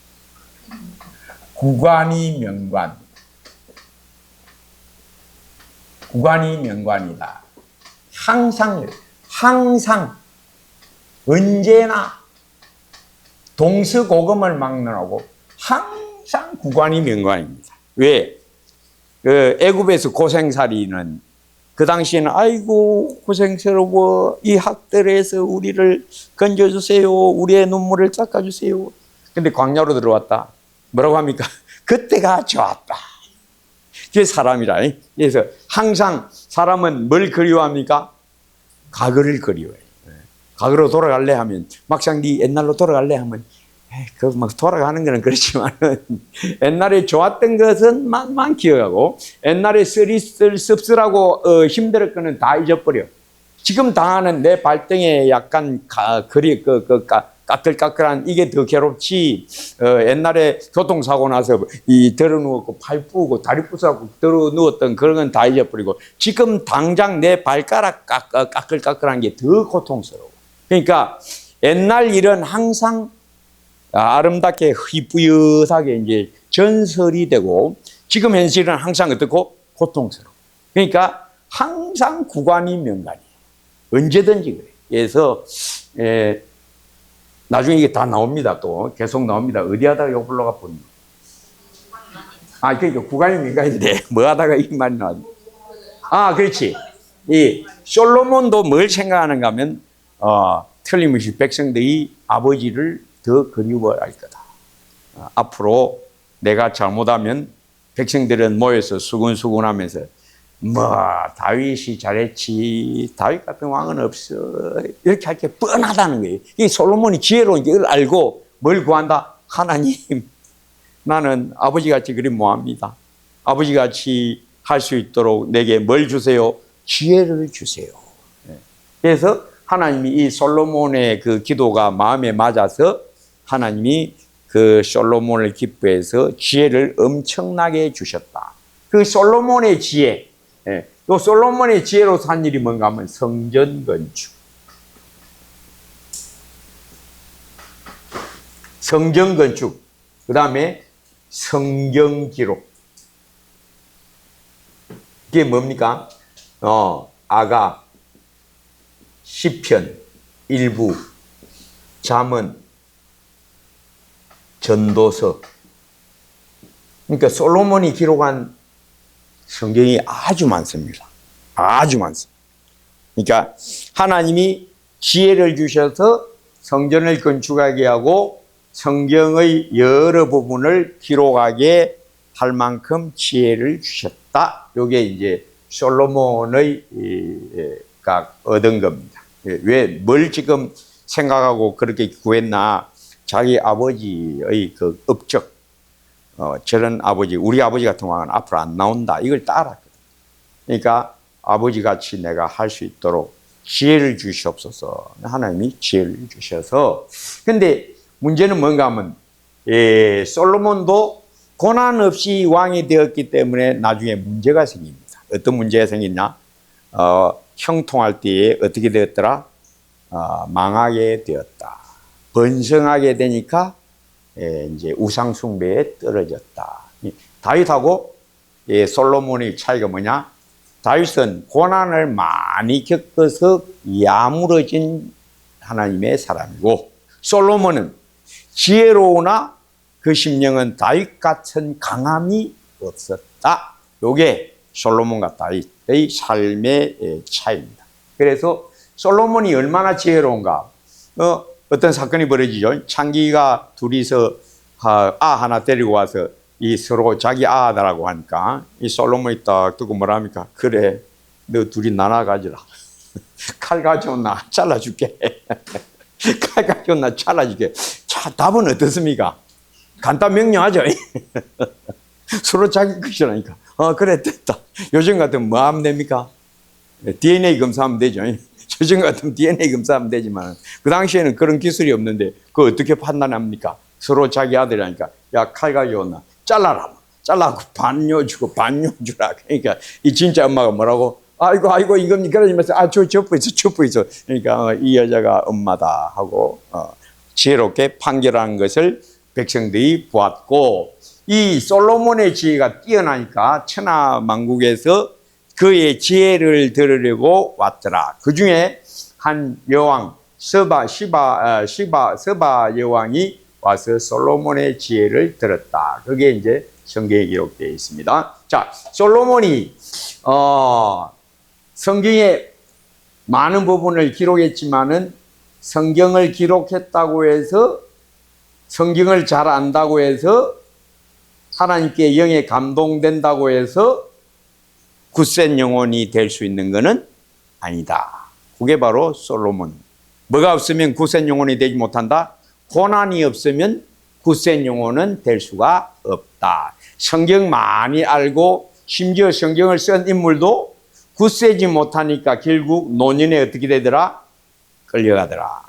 구간이 명관. 구간이 명관이다. 항상, 언제나 동서고금을 막론하고 항상 구간이 명관입니다. 왜? 애굽에서 고생살이는 그 당시에는 아이고 고생스러워 이 학들에서 우리를 건져주세요. 우리의 눈물을 닦아주세요. 근데 광야로 들어왔다. 뭐라고 합니까? 그때가 좋았다. 그게 사람이라. 그래서 항상 사람은 뭘 그리워합니까? 과거를 그리워해. 과거로 돌아갈래 하면 막상 네 옛날로 돌아갈래 하면 그 막 돌아가는 거는 그렇지만 옛날에 좋았던 것은 만 기억하고 옛날에 씁쓸하고 힘들었거는 다 잊어버려. 지금 당하는 내 발등에 약간 까끌까끌한 이게 더 괴롭지. 옛날에 교통사고 나서 들어 누웠고 팔 부고 다리 부서고 들어 누웠던 그런 건 다 잊어버리고 지금 당장 내 발가락 까끌까끌한 게 더 고통스러워. 그러니까 옛날 일은 항상 아름답게 희뿌옇하게 이제 전설이 되고 지금 현실은 항상 어떻고 고통스러워. 그러니까 항상 구간이 명간이에요. 언제든지 그래. 그래서 나중에 이게 다 나옵니다. 또 계속 나옵니다. 어디 하다가 요 불러가 보니. 그러니까 구간이 명간인데 뭐 하다가 이 말이 나왔. 그렇지. 이 솔로몬도 뭘 생각하는가 하면 틀림없이 백성들이 아버지를 더 그리워할 거다. 앞으로 내가 잘못하면 백성들은 모여서 수군수군하면서 다윗이 잘했지. 다윗 같은 왕은 없어. 이렇게 할 게 뻔하다는 거예요. 이 솔로몬이 지혜로운 걸 알고 뭘 구한다? 하나님, 나는 아버지같이 그리 뭐합니다. 아버지같이 할 수 있도록 내게 뭘 주세요? 지혜를 주세요. 그래서 하나님이 이 솔로몬의 그 기도가 마음에 맞아서 하나님이 그 솔로몬을 기뻐해서 지혜를 엄청나게 주셨다. 그 솔로몬의 지혜, 또 솔로몬의 지혜로 산 일이 뭔가 하면 성전 건축. 성전 건축. 그 다음에 성경 기록. 이게 뭡니까? 아가, 시편, 일부, 잠언, 전도서. 그러니까 솔로몬이 기록한 성경이 아주 많습니다. 아주 많습니다. 그러니까 하나님이 지혜를 주셔서 성전을 건축하게 하고 성경의 여러 부분을 기록하게 할 만큼 지혜를 주셨다. 이게 이제 솔로몬의 얻은 겁니다. 왜, 뭘 지금 생각하고 그렇게 구했나? 자기 아버지의 그 업적, 저런 아버지, 우리 아버지 같은 왕은 앞으로 안 나온다. 이걸 따랐거든. 그러니까 아버지 같이 내가 할 수 있도록 지혜를 주시옵소서. 하나님이 지혜를 주셔서. 근데 문제는 뭔가 하면, 솔로몬도 고난 없이 왕이 되었기 때문에 나중에 문제가 생깁니다. 어떤 문제가 생겼냐? 형통할 때에 어떻게 되었더라? 망하게 되었다. 번성하게 되니까 이제 우상숭배에 떨어졌다. 다윗하고 솔로몬의 차이가 뭐냐? 다윗은 고난을 많이 겪어서 야무러진 하나님의 사람이고 솔로몬은 지혜로우나 그 심령은 다윗 같은 강함이 없었다. 요게 솔로몬과 다윗의 삶의 차이입니다. 그래서 솔로몬이 얼마나 지혜로운가? 어떤 사건이 벌어지죠. 창기가 둘이서 하나 데리고 와서 이 서로 자기 아들하고 하니까 이 솔로몬이 딱 두고 뭐라 합니까? 그래, 너 둘이 나눠 가지라. 칼 가져온나 잘라줄게. 칼 가져온나 잘라줄게. 자, 답은 어떻습니까? 간단 명료하죠. 서로 자기 것이라니까. 그래, 됐다. 요즘 같으면 뭐 하면 됩니까? DNA 검사하면 되죠. 요즘 같으면 DNA 검사하면 되지만 그 당시에는 그런 기술이 없는데 그걸 어떻게 판단합니까? 서로 자기 아들이니까 야, 칼 가져오나 잘라라. 잘라고 반요 주고 반요 주라. 그러니까 이 진짜 엄마가 뭐라고? 아이고 이겁니까? 그러면서 저 접고 있어. 그러니까 이 여자가 엄마다 하고 지혜롭게 판결한 것을 백성들이 보았고, 이 솔로몬의 지혜가 뛰어나니까 천하만국에서 그의 지혜를 들으려고 왔더라. 그 중에 한 여왕 서바 여왕이 와서 솔로몬의 지혜를 들었다. 그게 이제 성경에 기록되어 있습니다. 자, 솔로몬이 성경에 많은 부분을 기록했지만은 성경을 기록했다고 해서, 성경을 잘 안다고 해서, 하나님께 영에 감동된다고 해서 굳센 영혼이 될 수 있는 것은 아니다. 그게 바로 솔로몬. 뭐가 없으면 굳센 영혼이 되지 못한다? 고난이 없으면 굳센 영혼은 될 수가 없다. 성경 많이 알고 심지어 성경을 쓴 인물도 굳세지 못하니까 결국 노년에 어떻게 되더라? 끌려가더라.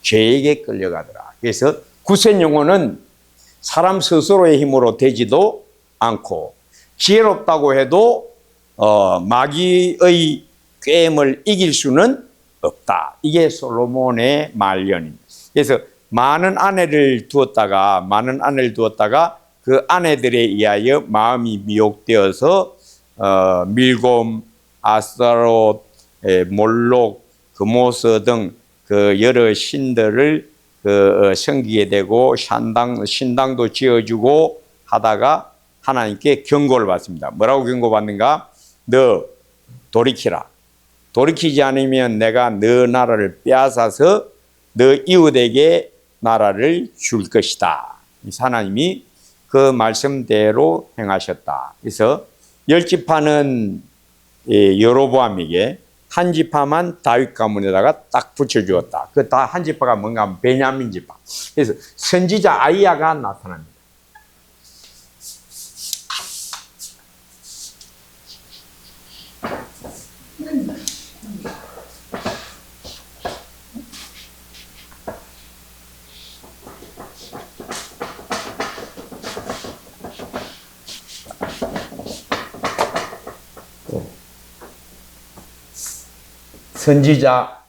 죄에게 끌려가더라. 그래서 굳센 영혼은 사람 스스로의 힘으로 되지도 않고, 지혜롭다고 해도 마귀의 꾀임을 이길 수는 없다. 이게 솔로몬의 말년입니다. 그래서 많은 아내를 두었다가 그 아내들에 의하여 마음이 미혹되어서 밀곰, 아스타롯, 몰록, 그모스 등 그 여러 신들을 섬기게 되고 신당도 지어주고 하다가 하나님께 경고를 받습니다. 뭐라고 경고받는가? 너 돌이키라. 돌이키지 않으면 내가 너 나라를 빼앗아서 너 이웃에게 나라를 줄 것이다. 하나님이 그 말씀대로 행하셨다. 그래서 10지파는 여로보암에게, 한 지파만 다윗 가문에다가 딱 붙여주었다. 그 다 한 지파가 뭔가 하면 베냐민 지파. 그래서 선지자 아이야가 나타납니다. 선지자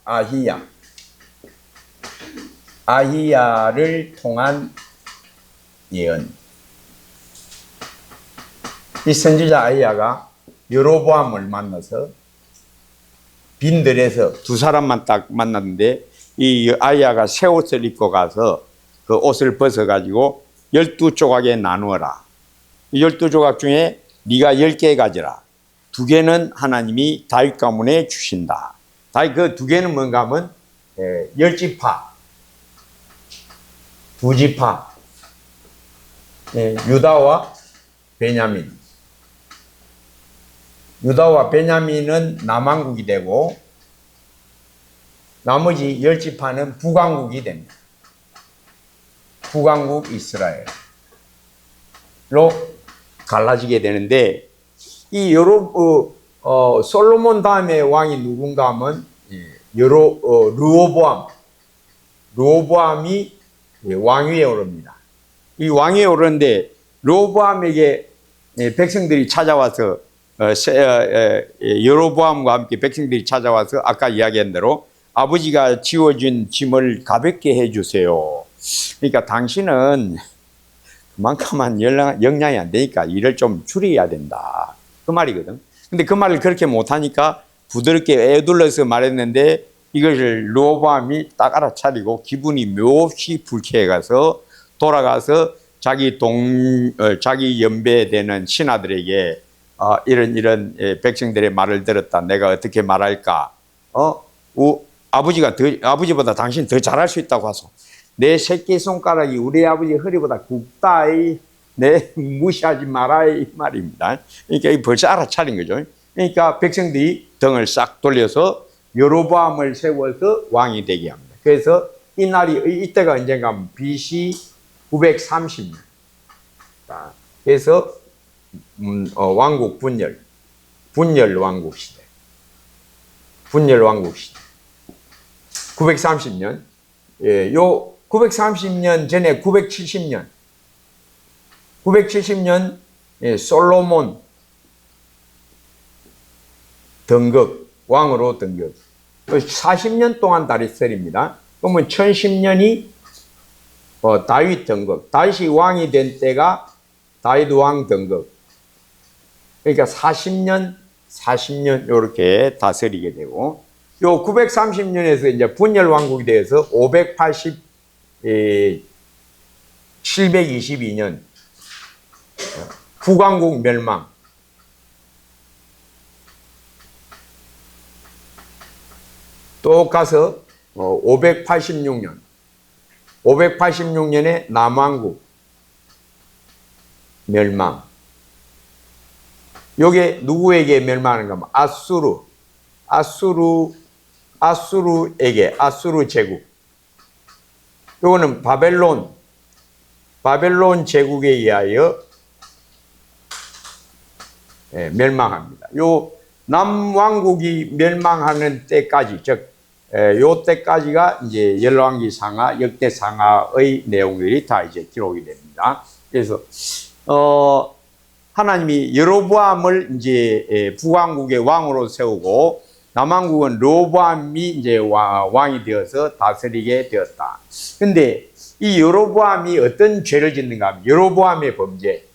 아히야를 통한 예언. 이 선지자 아히야가 여로보암을 만나서 빈들에서 두 사람만 딱 만났는데, 이 아히야가 새 옷을 입고 가서 그 옷을 벗어가지고 12조각에 나누어라. 12조각 중에 네가 10개 가져라. 2개는 하나님이 다윗 가문에 주신다. 그 2개는 뭔가 하면 10지파, 2지파, 유다와 베냐민. 유다와 베냐민은 남왕국이 되고 나머지 10지파는 북왕국이 됩니다. 북왕국 이스라엘로 갈라지게 되는데, 이 솔로몬 다음에 왕이 누군가 하면 르호보암이 왕위에 오릅니다. 이 왕위에 오르는데 르호보암에게 백성들이 찾아와서 여로보암과 함께 백성들이 찾아와서 아까 이야기한 대로 아버지가 지워준 짐을 가볍게 해주세요. 그러니까 당신은 그만큼만 역량이 안 되니까 일을 좀 줄여야 된다. 그 말이거든. 근데 그 말을 그렇게 못하니까 부드럽게 애둘러서 말했는데, 이것을 르호보암이 딱 알아차리고 기분이 몹시 불쾌해가서 돌아가서 자기 연배되는 신하들에게 이런 백성들의 말을 들었다. 내가 어떻게 말할까? 아버지보다 당신 더 잘할 수 있다고 하소. 내 새끼손가락이 우리 아버지 허리보다 굵다. 내 무시하지 마라 이 말입니다. 그러니까 벌써 알아차린 거죠. 그러니까 백성들이 등을 싹 돌려서 여로보암을 세워서 왕이 되게 합니다. 그래서 이때가 언젠가 BC 930년. 그래서 왕국 분열 왕국 시대. 930년. 요 930년 전에 970년 솔로몬 등극, 왕으로 등극. 40년 동안 다윗설입니다. 그러면 1010년이 다윗 등극. 다윗이 왕이 된 때가 다윗 왕 등극. 그러니까 40년 이렇게 다스리게 되고, 요 930년에서 이제 분열 왕국이 되어서 722년 후광국 멸망. 또 가서 586년에 남왕국 멸망. 요게 누구에게 멸망하는가 하면 아수르에게, 아수르 제국. 요거는 바벨론 제국에 의하여 멸망합니다. 요 남왕국이 멸망하는 때까지, 즉 요 때까지가 이제 열왕기 상하, 역대 상하의 내용들이 다 이제 기록이 됩니다. 그래서 하나님이 여로보암을 이제 북왕국의 왕으로 세우고 남왕국은 로보암이 이제 왕이 되어서 다스리게 되었다. 근데 이 여로보암이 어떤 죄를 짓는가 하면 여로보암의 범죄.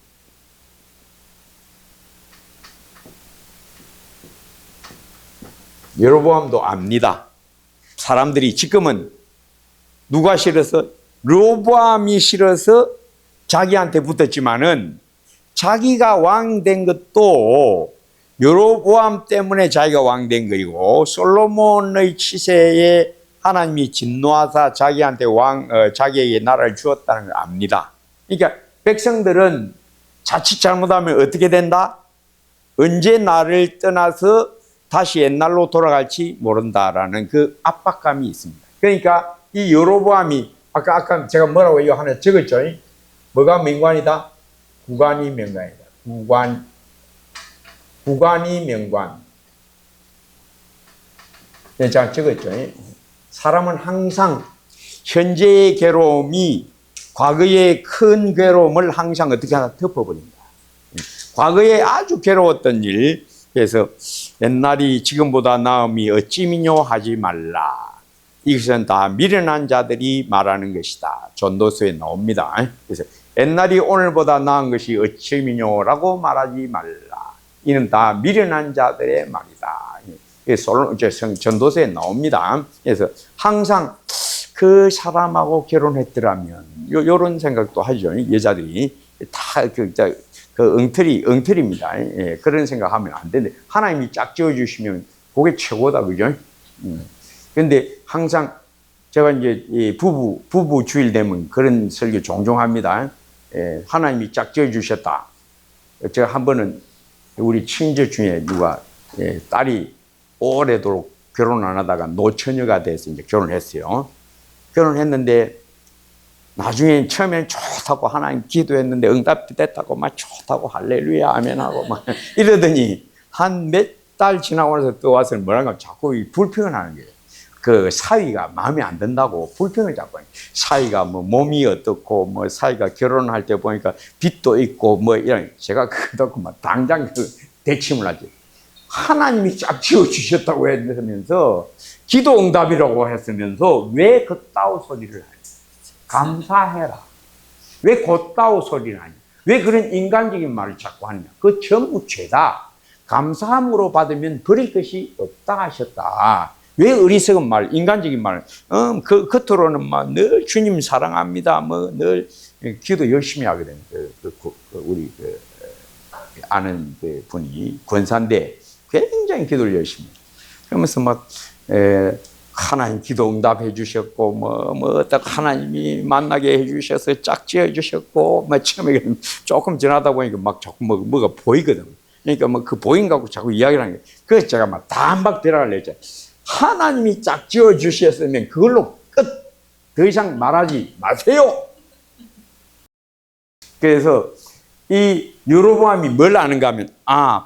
여로보암도 압니다. 사람들이 지금은 누가 싫어서? 로보암이 싫어서 자기한테 붙었지만은 자기가 왕 된 것도 여로보암 때문에 자기가 왕 된 거이고, 솔로몬의 치세에 하나님이 진노하사 자기한테 자기에게 나라를 주었다는 걸 압니다. 그러니까 백성들은 자칫 잘못하면 어떻게 된다? 언제 나를 떠나서 다시 옛날로 돌아갈지 모른다라는 그 압박감이 있습니다. 그러니까 이 여로보암이 아까 제가 뭐라고 이거 하나 적었죠? 뭐가 명관이다? 구관이 명관이다. 구관이 명관. 네, 제가 적었죠. 사람은 항상 현재의 괴로움이 과거의 큰 괴로움을 항상 어떻게 하나 덮어버립니다. 과거에 아주 괴로웠던 일, 그래서 옛날이 지금보다 나음이 어찌미뇨 하지 말라. 이것은 다 미련한 자들이 말하는 것이다. 전도서에 나옵니다. 그래서 옛날이 오늘보다 나은 것이 어찌미뇨라고 말하지 말라. 이는 다 미련한 자들의 말이다. 전도서에 나옵니다. 그래서 항상 그 사람하고 결혼했더라면 요런 생각도 하죠. 여자들이 다 그 엉터리입니다. 예, 그런 생각하면 안 되는데 하나님이 짝 지어주시면 그게 최고다, 그죠? 근데 항상 제가 이제 이 부부 주일 되면 그런 설교 종종 합니다. 예, 하나님이 짝 지어주셨다. 제가 한 번은 우리 친구 중에 누가 딸이 오래도록 결혼 안 하다가 노처녀가 돼서 이제 결혼했어요. 결혼했는데 나중에 처음엔 좋다고 하나님 기도했는데 응답이 됐다고 막 좋다고 할렐루야 아멘하고 막 이러더니 한 몇 달 지나고 나서 또 와서 뭐랄까 자꾸 불평을 하는 거예요. 그 사위가 마음에 안 든다고 불평을 자꾸 해요. 사위가 뭐 몸이 어떻고 뭐 사위가 결혼할 때 보니까 빚도 있고 뭐 이런, 제가 그렇다고 막 당장 그 대침을 하지. 하나님이 짝 지어주셨다고 했으면서 기도 응답이라고 했으면서 왜 그따위 소리를 하냐. 감사해라. 왜 그따위 소리를 하냐. 왜 그런 인간적인 말을 자꾸 하느냐. 그 전부 죄다. 감사함으로 받으면 버릴 것이 없다 하셨다. 왜 어리석은 말, 인간적인 말, 겉으로는 막 늘 주님 사랑합니다. 뭐 늘 기도 열심히 하게 되는 우리 아는 분이 권사인데 굉장히 기도를 열심히 해요. 그러면서 막 하나님 기도 응답해 주셨고 뭐 어떻게 하나님이 만나게 해 주셔서 짝지어 주셨고 뭐 처음에 조금 지나다 보니까 막 자꾸 뭐가 보이거든. 그러니까 뭐 그 보인 갖고 자꾸 이야기를 하는 거예요. 그래서 제가 막 단박 들어가려 했죠. 하나님이 짝지어 주셨으면 그걸로 끝. 더 이상 말하지 마세요. 그래서 이 여로보암이 뭘 아는가 하면,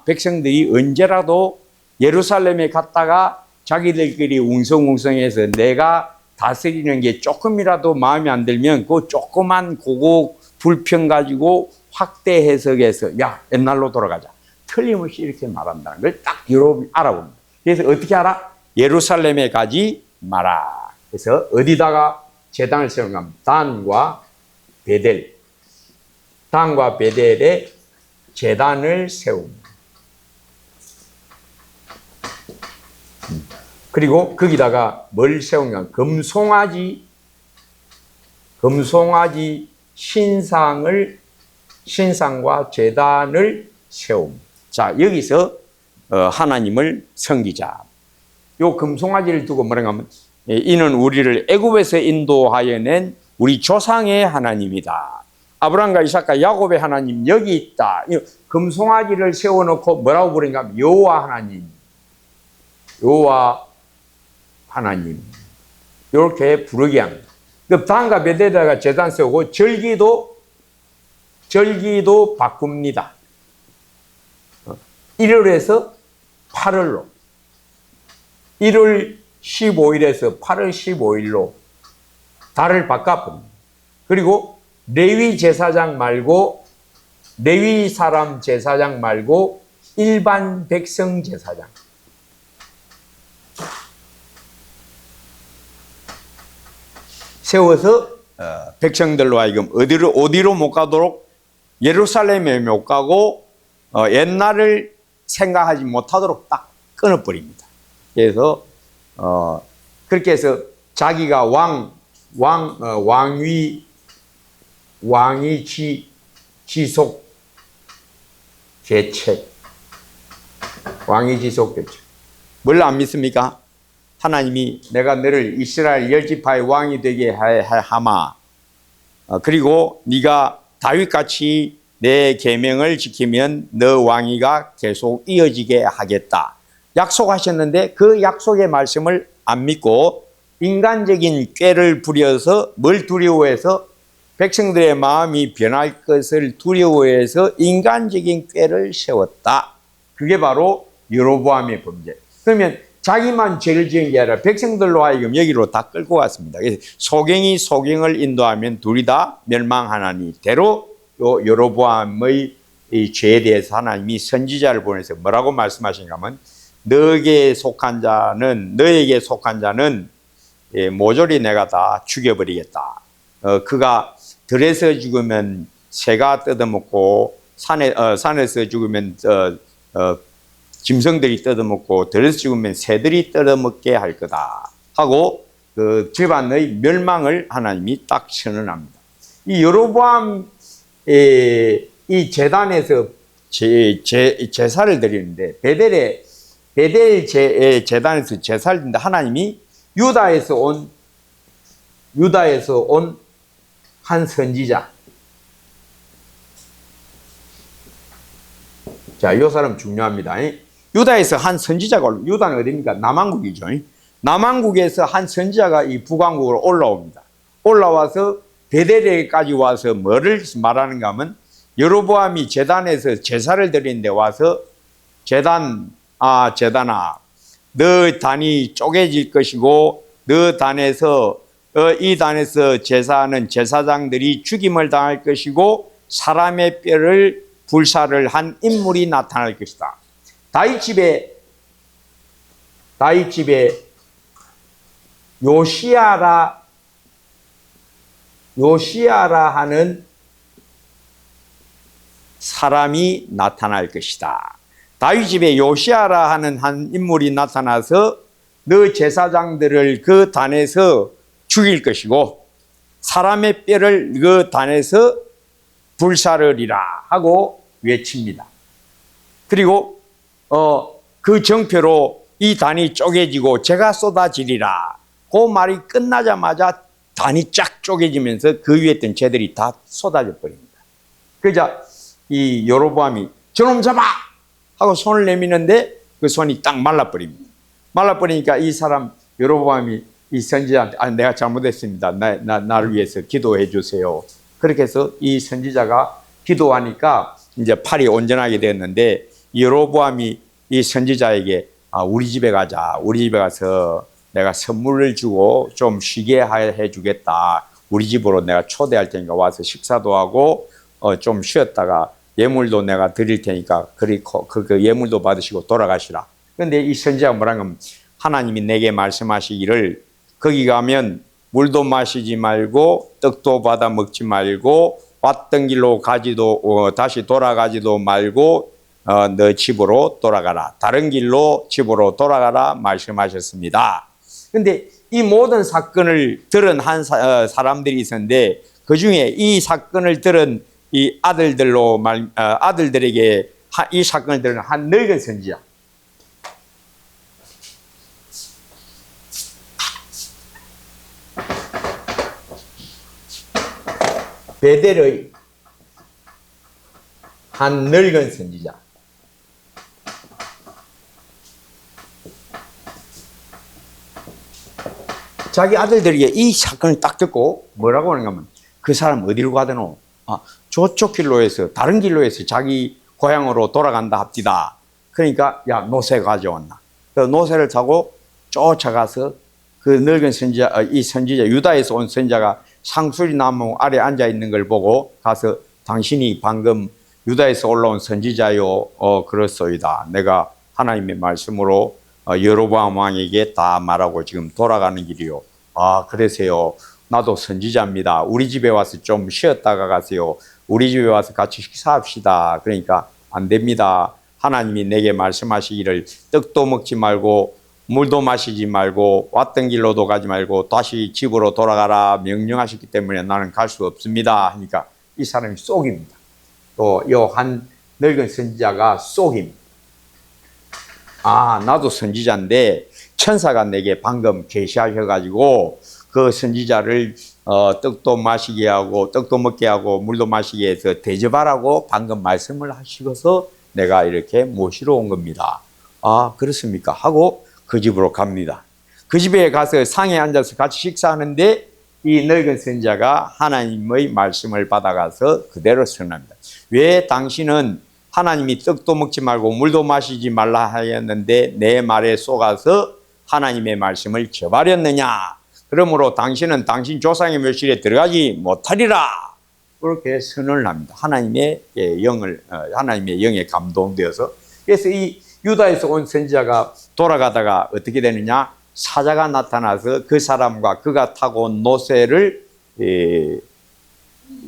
백성들이 언제라도 예루살렘에 갔다가 자기들끼리 웅성웅성해서 내가 다스리는 게 조금이라도 마음에 안 들면 그 조그만 그거 불평 가지고 확대 해석해서 야 옛날로 돌아가자. 틀림없이 이렇게 말한다는 걸 딱 알아봅니다. 그래서 어떻게 알아? 예루살렘에 가지 마라. 그래서 어디다가 제단을 세우면 단과 베델, 단과 베델에 제단을 세웁니다. 그리고 거기다가 뭘 세우냐? 금송아지 신상과 제단을 세웁니다. 자, 여기서 하나님을 섬기자. 요 금송아지를 두고 뭐라고 하면 이는 우리를 애굽에서 인도하여 낸 우리 조상의 하나님이다. 아브라함과 이삭과 야곱의 하나님 여기 있다. 금송아지를 세워놓고 뭐라고 부르는가 하면 여호와 하나님 이렇게 부르게 합니다. 그 단과 베델에다가 제단 세우고 절기도 바꿉니다. 1월에서 8월로 1월 15일에서 8월 15일로 달을 바꿔봅니다. 그리고 레위 사람 제사장 말고 일반 백성 제사장 세워서 백성들로 하여금 어디로 못 가도록 예루살렘에 못 가고 옛날을 생각하지 못하도록 딱 끊어버립니다. 그래서 그렇게 해서 자기가 왕위 지속 계책 뭘 안 믿습니까? 하나님이 내가 너를 이스라엘 열지파의 왕이 되게 하마. 그리고 네가 다윗같이 내 계명을 지키면 너 왕위가 계속 이어지게 하겠다. 약속하셨는데 그 약속의 말씀을 안 믿고 인간적인 꾀를 부려서 뭘 두려워해서 백성들의 마음이 변할 것을 두려워해서 인간적인 꾀를 세웠다. 그게 바로 여로보암의 범죄. 그러면 자기만 죄를 지은 게 아니라 백성들로 하여금 여기로 다 끌고 왔습니다. 그래서 소경이 소경을 인도하면 둘이 다 멸망하나니 대로 여로보암의 이 죄에 대해서 하나님이 선지자를 보내서 뭐라고 말씀하신가 하면 너에게 속한 자는 모조리 내가 다 죽여버리겠다. 그가 들에서 죽으면 새가 뜯어먹고 산에서 죽으면 짐승들이 뜯어먹고 들에서 죽으면 새들이 뜯어먹게 할 거다 하고 그 집안의 멸망을 하나님이 딱 선언합니다. 이 여로보암 이 제단에서 제사를 드리는데 베델 제단에서 제사를 드리는데 하나님이 유다에서 온 한 선지자. 자, 이 사람 중요합니다. 유다에서 한 선지자가 유다는 어디입니까? 남왕국이죠. 남왕국에서 한 선지자가 이 북왕국으로 올라옵니다. 올라와서 베델에까지 와서 뭐를 말하는가 하면 여로보암이 제단에서 제사를 드리는데 와서 제단아 너 단이 쪼개질 것이고 너 단에서 이 단에서 제사하는 제사장들이 죽임을 당할 것이고 사람의 뼈를 불사를 한 인물이 나타날 것이다. 다윗 집에 요시야라 하는 사람이 나타날 것이다. 다윗 집에 요시야라 하는 한 인물이 나타나서 너 제사장들을 그 단에서 죽일 것이고 사람의 뼈를 그 단에서 불사르리라 하고 외칩니다. 그리고 그 정표로 이 단이 쪼개지고 재가 쏟아지리라. 그 말이 끝나자마자 단이 쫙 쪼개지면서 그 위에 있던 재들이 다 쏟아져 버립니다. 그러자 이 여로보암이 저놈 잡아! 하고 손을 내미는데 그 손이 딱 말라버립니다. 말라버리니까 이 사람 여로보암이 이 선지자한테 내가 잘못했습니다. 나를 위해서 기도해 주세요. 그렇게 해서 이 선지자가 기도하니까 이제 팔이 온전하게 되었는데 여로보암이 이 선지자에게 우리 집에 가자. 우리 집에 가서 내가 선물을 주고 좀 쉬게 해주겠다. 우리 집으로 내가 초대할 테니까 와서 식사도 하고 좀 쉬었다가 예물도 내가 드릴 테니까 그 예물도 받으시고 돌아가시라. 그런데 이 선지자가 뭐라는 건 하나님이 내게 말씀하시기를 거기 가면 물도 마시지 말고 떡도 받아 먹지 말고 왔던 길로 가지도 다시 돌아가지도 말고 너 집으로 돌아가라. 다른 길로 집으로 돌아가라 말씀하셨습니다. 그런데 이 모든 사건을 들은 사람들이 있었는데 그 중에 이 사건을 들은 이 아들들에게 이 사건을 들은 한 늙은 선지자. 베델의 한 늙은 선지자. 자기 아들들에게 이 사건을 딱 듣고 뭐라고 하는가 하면 그 사람 어디로 가더노? 저쪽 길로 해서 다른 길로 해서 자기 고향으로 돌아간다 합디다. 그러니까 야 노새 가져왔나. 그 노새를 타고 쫓아가서 그 늙은 선지자, 이 선지자 유다에서 온 선지자가 상수리 나무 아래 앉아 있는 걸 보고 가서 당신이 방금 유다에서 올라온 선지자요 그렇소이다. 내가 하나님의 말씀으로 여로보암 왕에게 다 말하고 지금 돌아가는 길이요. 그러세요. 나도 선지자입니다. 우리 집에 와서 좀 쉬었다가 가세요. 우리 집에 와서 같이 식사합시다. 그러니까 안 됩니다. 하나님이 내게 말씀하시기를 떡도 먹지 말고 물도 마시지 말고 왔던 길로도 가지 말고 다시 집으로 돌아가라 명령하셨기 때문에 나는 갈 수 없습니다. 하니까 이 사람이 쏙입니다. 또 이 한 늙은 선지자가 쏙입니다. 나도 선지자인데 천사가 내게 방금 계시하셔가지고 그 선지자를 떡도 마시게 하고 떡도 먹게 하고 물도 마시게 해서 대접하라고 방금 말씀을 하시고서 내가 이렇게 모시러 온 겁니다. 그렇습니까? 하고 그 집으로 갑니다. 그 집에 가서 상에 앉아서 같이 식사하는데 이 늙은 선지자가 하나님의 말씀을 받아가서 그대로 선언합니다. 왜 당신은 하나님이 떡도 먹지 말고 물도 마시지 말라 하였는데 내 말에 속아서 하나님의 말씀을 저버렸느냐? 그러므로 당신은 당신 조상의 묘실에 들어가지 못하리라. 그렇게 선언을 합니다. 하나님의 영에 감동되어서. 그래서 이 유다에서 온 선지자가 돌아가다가 어떻게 되느냐? 사자가 나타나서 그 사람과 그가 타고 온 노새를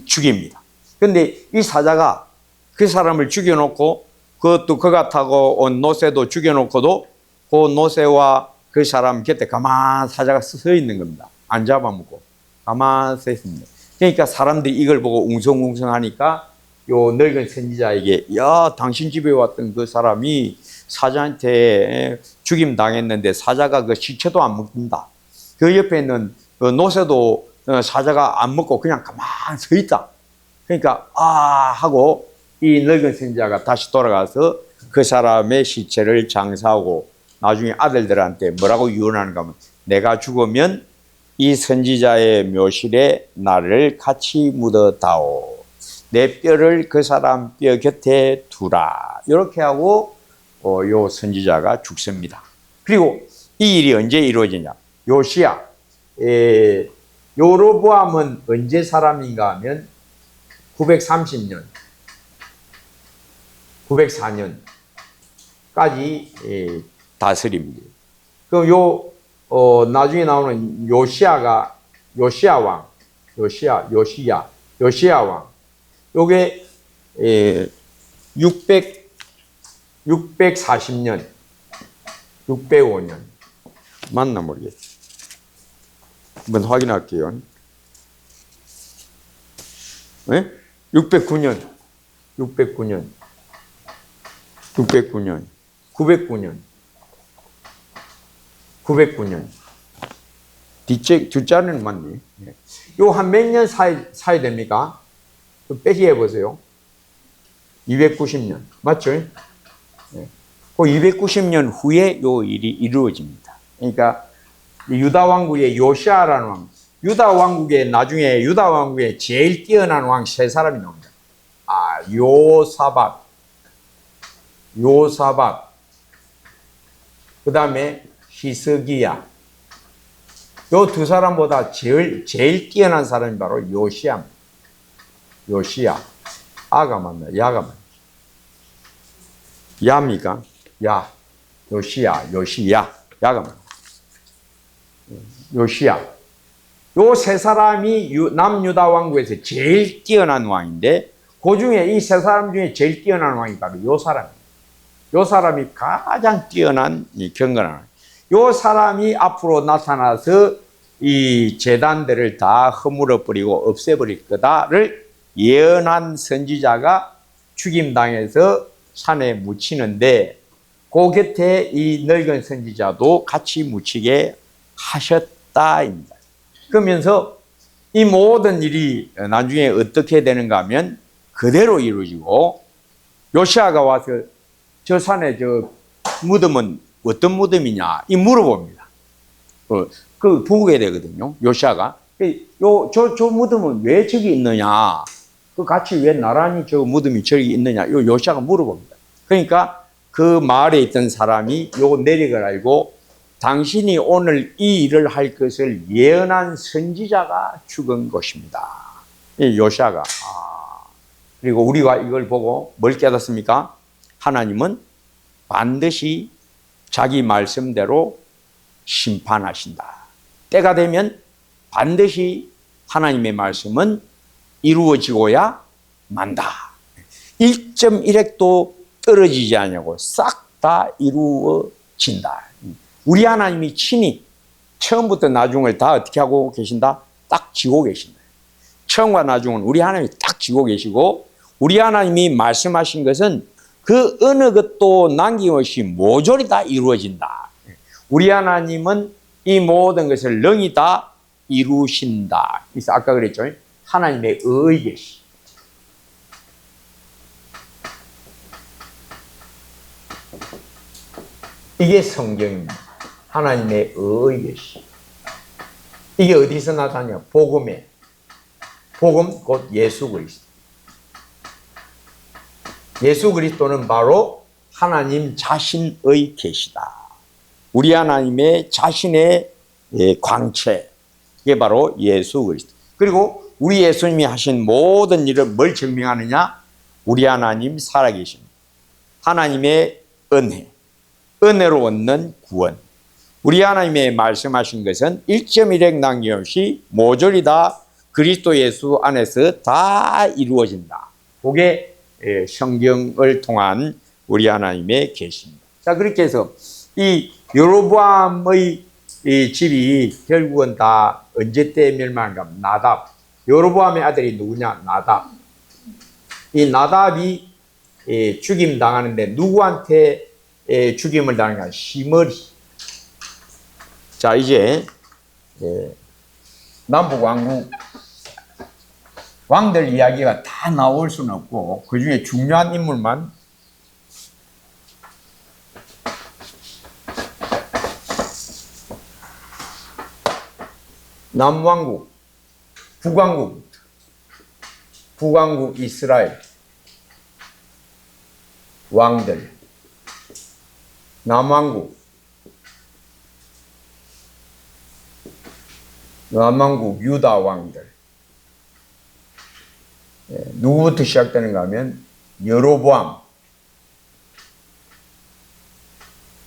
죽입니다. 그런데 이 사자가 그 사람을 죽여놓고 그것도 그가 타고 온 노새도 죽여놓고도 그 노새와 그 사람 곁에 가만 사자가 서 있는 겁니다. 안 잡아먹고 가만 서 있습니다. 그러니까 사람들이 이걸 보고 웅성웅성하니까 요 늙은 선지자에게 야 당신 집에 왔던 그 사람이 사자한테 죽임 당했는데 사자가 그 시체도 안 먹는다. 그 옆에 있는 그 노새도 사자가 안 먹고 그냥 가만 서 있다. 그러니까 하고 이 늙은 선지자가 다시 돌아가서 그 사람의 시체를 장사하고 나중에 아들들한테 뭐라고 유언하는가 하면 내가 죽으면 이 선지자의 묘실에 나를 같이 묻어다오. 내 뼈를 그 사람 뼈 곁에 두라. 이렇게 하고 요 선지자가 죽습니다. 그리고 이 일이 언제 이루어지냐? 요시야. 여로보암은 언제 사람인가 하면 930년, 904년까지 다스립니다. 그럼 나중에 나오는 요시야 왕. 요게 640년, 605년 맞나 모르겠어요. 한번 확인할게요. 네? 609년, 909년. 뒷자리는 맞네. 요 한 몇 년 사이 됩니까? 빼기 해보세요. 290년. 맞죠? 네. 그 290년 후에 요 일이 이루어집니다. 그러니까 유다 왕국의 요시아라는 왕. 유다 왕국에 제일 뛰어난 왕 세 사람이 나옵니다. 요사박. 그 다음에 히스기야. 요 두 사람보다 제일 뛰어난 사람이 바로 요시야입니다. 요시야. 아가 맞나? 야가 맞나? 야입니까? 야. 요시야, 야가 맞나? 요시야. 요 세 사람이 남유다 왕국에서 제일 뛰어난 왕인데, 그 중에 이 세 사람 중에 제일 뛰어난 왕이 바로 요 사람이에요. 요 사람이 가장 뛰어난 경건한 왕. 요 사람이 앞으로 나타나서 이 제단들을 다 허물어 버리고 없애버릴 거다를 예언한 선지자가 죽임당해서 산에 묻히는데, 그 곁에 이 늙은 선지자도 같이 묻히게 하셨다입니다. 그러면서 이 모든 일이 나중에 어떻게 되는가 하면 그대로 이루어지고, 요시아가 와서 저 산에 저 무덤은 어떤 무덤이냐 이 물어봅니다. 그 보게 되거든요. 요시아가 저 무덤은 왜 저기 있느냐, 그 같이 왜 나란히 저 무덤이 저기 있느냐, 요 요시아가 물어봅니다. 그러니까 그 마을에 있던 사람이 요 내력을 알고, 당신이 오늘 이 일을 할 것을 예언한 선지자가 죽은 것입니다. 이 요시아가. 그리고 우리가 이걸 보고 뭘 깨닫습니까? 하나님은 반드시 자기 말씀대로 심판하신다. 때가 되면 반드시 하나님의 말씀은 이루어지고야 만다. 1.1핵도 떨어지지 않냐고 싹 다 이루어진다. 우리 하나님이 친히 처음부터 나중을 다 어떻게 하고 계신다? 딱 지고 계신다. 처음과 나중은 우리 하나님이 딱 지고 계시고, 우리 하나님이 말씀하신 것은 그 어느 것도 남김없이 모조리 다 이루어진다. 우리 하나님은 이 모든 것을 능히 다 이루신다. 그래서 아까 그랬죠. 하나님의 의의 계시. 이게 성경입니다. 하나님의 의의 계시. 이게 어디서 나타나냐? 복음에. 복음 곧 예수 그리스도. 예수 그리스도는 바로 하나님 자신의 계시다. 우리 하나님의 자신의 광채. 이게 바로 예수 그리스도. 그리고 우리 예수님이 하신 모든 일을 뭘 증명하느냐? 우리 하나님 살아계십니다. 하나님의 은혜. 은혜로 얻는 구원. 우리 하나님의 말씀하신 것은 1.1핵 남김없이 모조리 다 그리스도 예수 안에서 다 이루어진다. 그게 성경을 통한 우리 하나님의 계시입니다. 자, 그렇게 해서 이 여로보암의 이 집이 결국은 다 언제 때 멸망한가? 나답. 여로보암의 아들이 누구냐? 나답. 이 나답이 죽임 당하는데 누구한테 죽임을 당하는가? 시므리. 자, 이제 남북 왕국 왕들 이야기가 다 나올 수는 없고, 그 중에 중요한 인물만 남왕국, 북왕국 이스라엘 왕들, 남왕국 유다 왕들. 누구부터 시작되는가 하면 여로보암,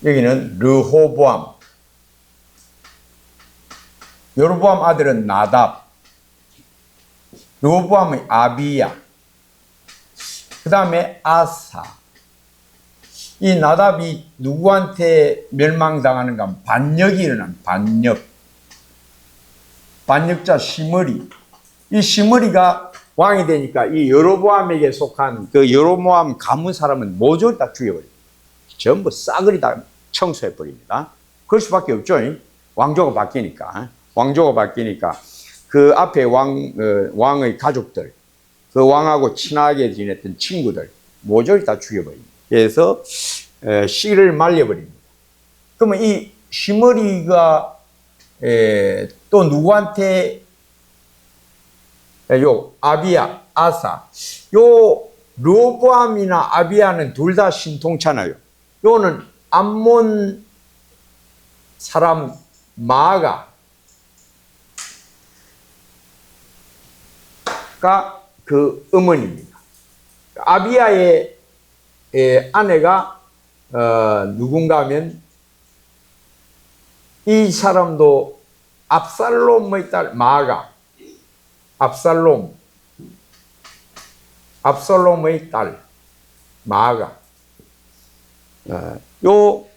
여기는 르호보암. 여로보암 아들은 나답, 르호보암의 아비야, 그 다음에 아사. 이 나답이 누구한테 멸망당하는가 하면 반역이 일어난 반역자 시므리. 이 시므리가 왕이 되니까 이 여로보암에게 속한 그 여로보암 가문 사람은 모조리 다 죽여버립니다. 전부 싸그리 다 청소해버립니다. 그럴 수밖에 없죠. 왕조가 바뀌니까 그 앞에 왕의 가족들, 그 왕하고 친하게 지냈던 친구들 모조리 다 죽여버립니다. 그래서 씨를 말려버립니다. 그러면 이 시므리가 또 누구한테 요 아비야, 아사, 요 르호보암이나 아비야는 둘 다 신통찮아요. 요는 암몬 사람 마아가 그 어머니입니다. 아비야의 아내가 누군가 하면 이 사람도 압살롬의 딸 마아가, 압살롬의 딸 마아가. 요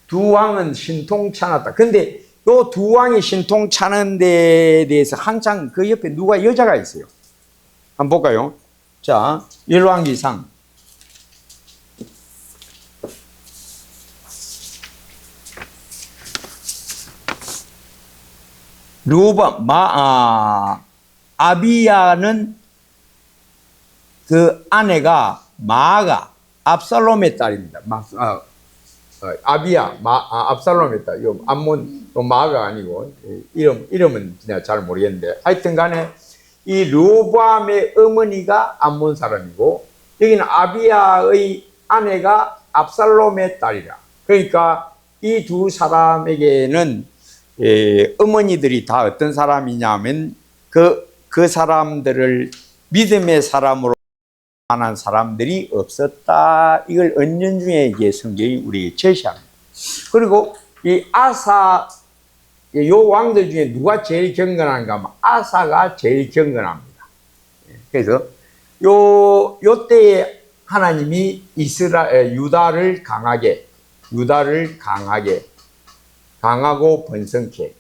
두 왕은 신통찮았다. 근데 요 두 왕이 신통찮은 데에 대해서 한창 그 옆에 누가 여자가 있어요. 한번 볼까요? 자, 열왕기상. 아비야는 그 아내가 마아가 압살롬의 딸입니다. 아비야, 압살롬의 딸. 요 암몬, 마아가 아니고, 이름은 그냥 잘 모르겠는데. 하여튼 간에, 이 르호보암의 어머니가 암몬 사람이고, 여기는 아비야의 아내가 압살롬의 딸이라. 그러니까 이 두 사람에게는 어머니들이 다 어떤 사람이냐면, 그 사람들을 믿음의 사람으로 만한 사람들이 없었다. 이걸 은연중에 이게 성경이 우리에게 제시합니다. 그리고 이 아사, 요 왕들 중에 누가 제일 경건한가 하면 아사가 제일 경건합니다. 그래서 요 때에 하나님이 유다를 강하고 번성케.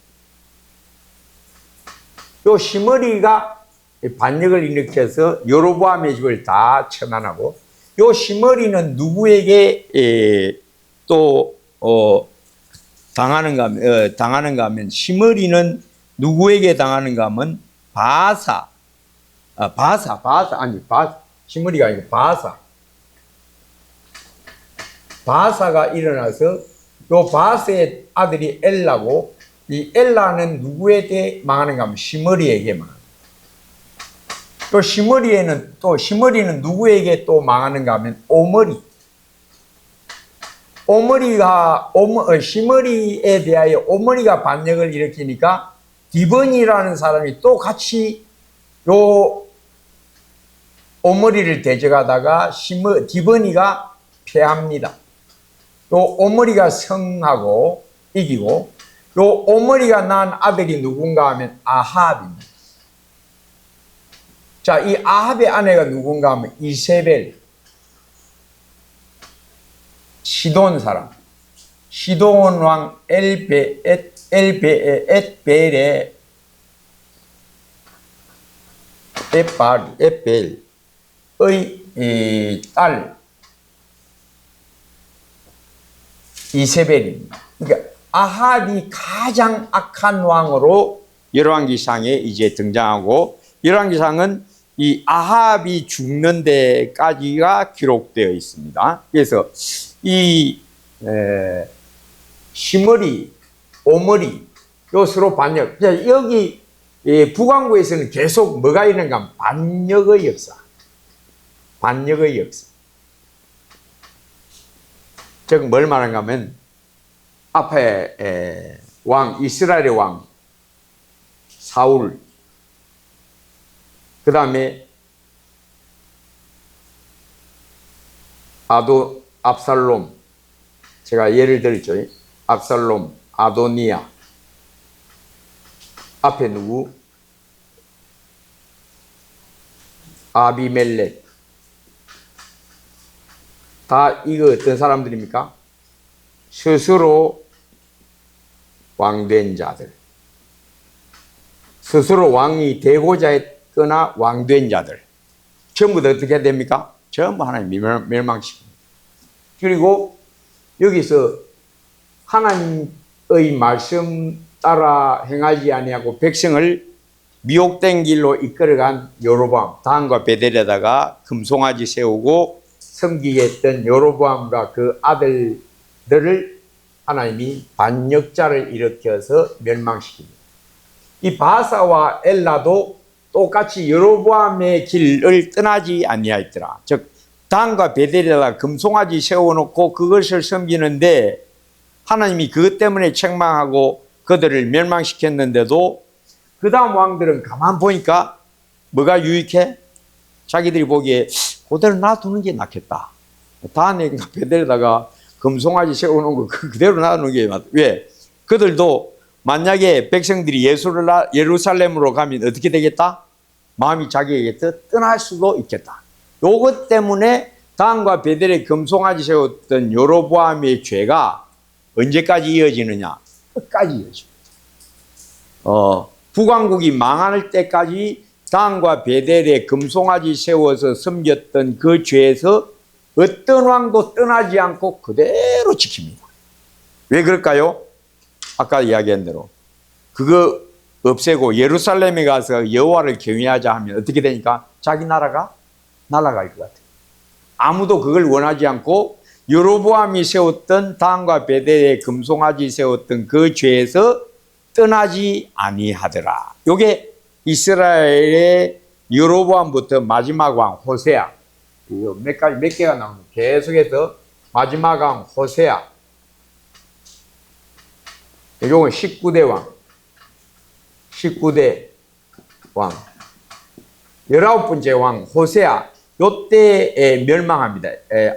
요 시므리가 반역을 일으켜서 여로보암의 집을 다 처단하고, 요 시므리는 누구에게 당하는가 하면 시므리는 누구에게 당하는가 하면 시므리가 아니고 바사가 일어나서 요 바사의 아들이 엘라고, 이 엘라는 누구에게 망하는가 하면 시므리에게 망합니다. 또 시므리는 누구에게 또 망하는가 하면 시므리에 대하여 오므리가 반역을 일으키니까 디번이라는 사람이 또 같이 요 오므리를 대적하다가 디번이가 패합니다. 요 오므리가 성하고 이기고, 요 오므리가 낳은 아들이 누군가 하면 아합입니다. 자, 이 아합의 아내가 누군가 하면 이세벨, 시돈 사람, 시돈 왕 엣벨의 딸 이세벨입니다. 그러니까 아합이 가장 악한 왕으로 열왕기상에 이제 등장하고, 열왕기상은 이 아합이 죽는 데까지가 기록되어 있습니다. 그래서 이 시므리, 오므리, 요 서로 반역. 여기 북왕구에서는 계속 뭐가 있는가 하면 반역의 역사. 즉 뭘 말하는가 하면 앞에 이스라엘의 왕 사울, 그 다음에 압살롬, 제가 예를 들었죠. 압살롬, 아도니아, 앞에 누구? 아비멜렉. 다 이거 어떤 사람들입니까? 스스로 왕된 자들. 스스로 왕이 되고자 했거나 왕된 자들. 전부 다 어떻게 됩니까? 전부 하나님 멸망시킵니다. 그리고 여기서 하나님의 말씀 따라 행하지 아니하고 백성을 미혹된 길로 이끌어간 여로보암, 다한과 베델에다가 금송아지 세우고 섬기게 했던 여로보암과 그 아들들을 하나님이 반역자를 일으켜서 멸망시킵니다. 이 바사와 엘라도 똑같이 여로보암의 길을 떠나지 아니하였더라. 즉 단과 베델에다가 금송아지 세워놓고 그것을 섬기는데 하나님이 그것 때문에 책망하고 그들을 멸망시켰는데도 그 다음 왕들은 가만 보니까 뭐가 유익해? 자기들이 보기에 그대로 놔두는 게 낫겠다. 다음에 베델에다가 금송아지 세워놓은 거 그대로 놔두는 게 맞다. 왜? 그들도 만약에 백성들이 예루살렘으로 가면 어떻게 되겠다? 마음이 자기에게 떠날 수도 있겠다. 요것 때문에 단과 베델에 금송아지 세웠던 여로보암의 죄가 언제까지 이어지느냐? 끝까지 이어집니다. 북왕국이 망할 때까지 단과 베델에 금송아지 세워서 섬겼던 그 죄에서 어떤 왕도 떠나지 않고 그대로 지킵니다. 왜 그럴까요? 아까 이야기한 대로 그거 없애고 예루살렘에 가서 여호와를 경외하자 하면 어떻게 되니까 자기 나라가 날아갈 것 같아요. 아무도 그걸 원하지 않고 여로보암이 세웠던 단과 베델에 금송아지 세웠던 그 죄에서 떠나지 아니하더라. 요게 이스라엘의 여로보암부터 마지막 왕 호세아, 몇 개가 나옵니다. 계속해서 마지막 왕 호세아, 요건 19대 왕, 19대 왕, 19번째 왕 호세아, 요때에 멸망합니다.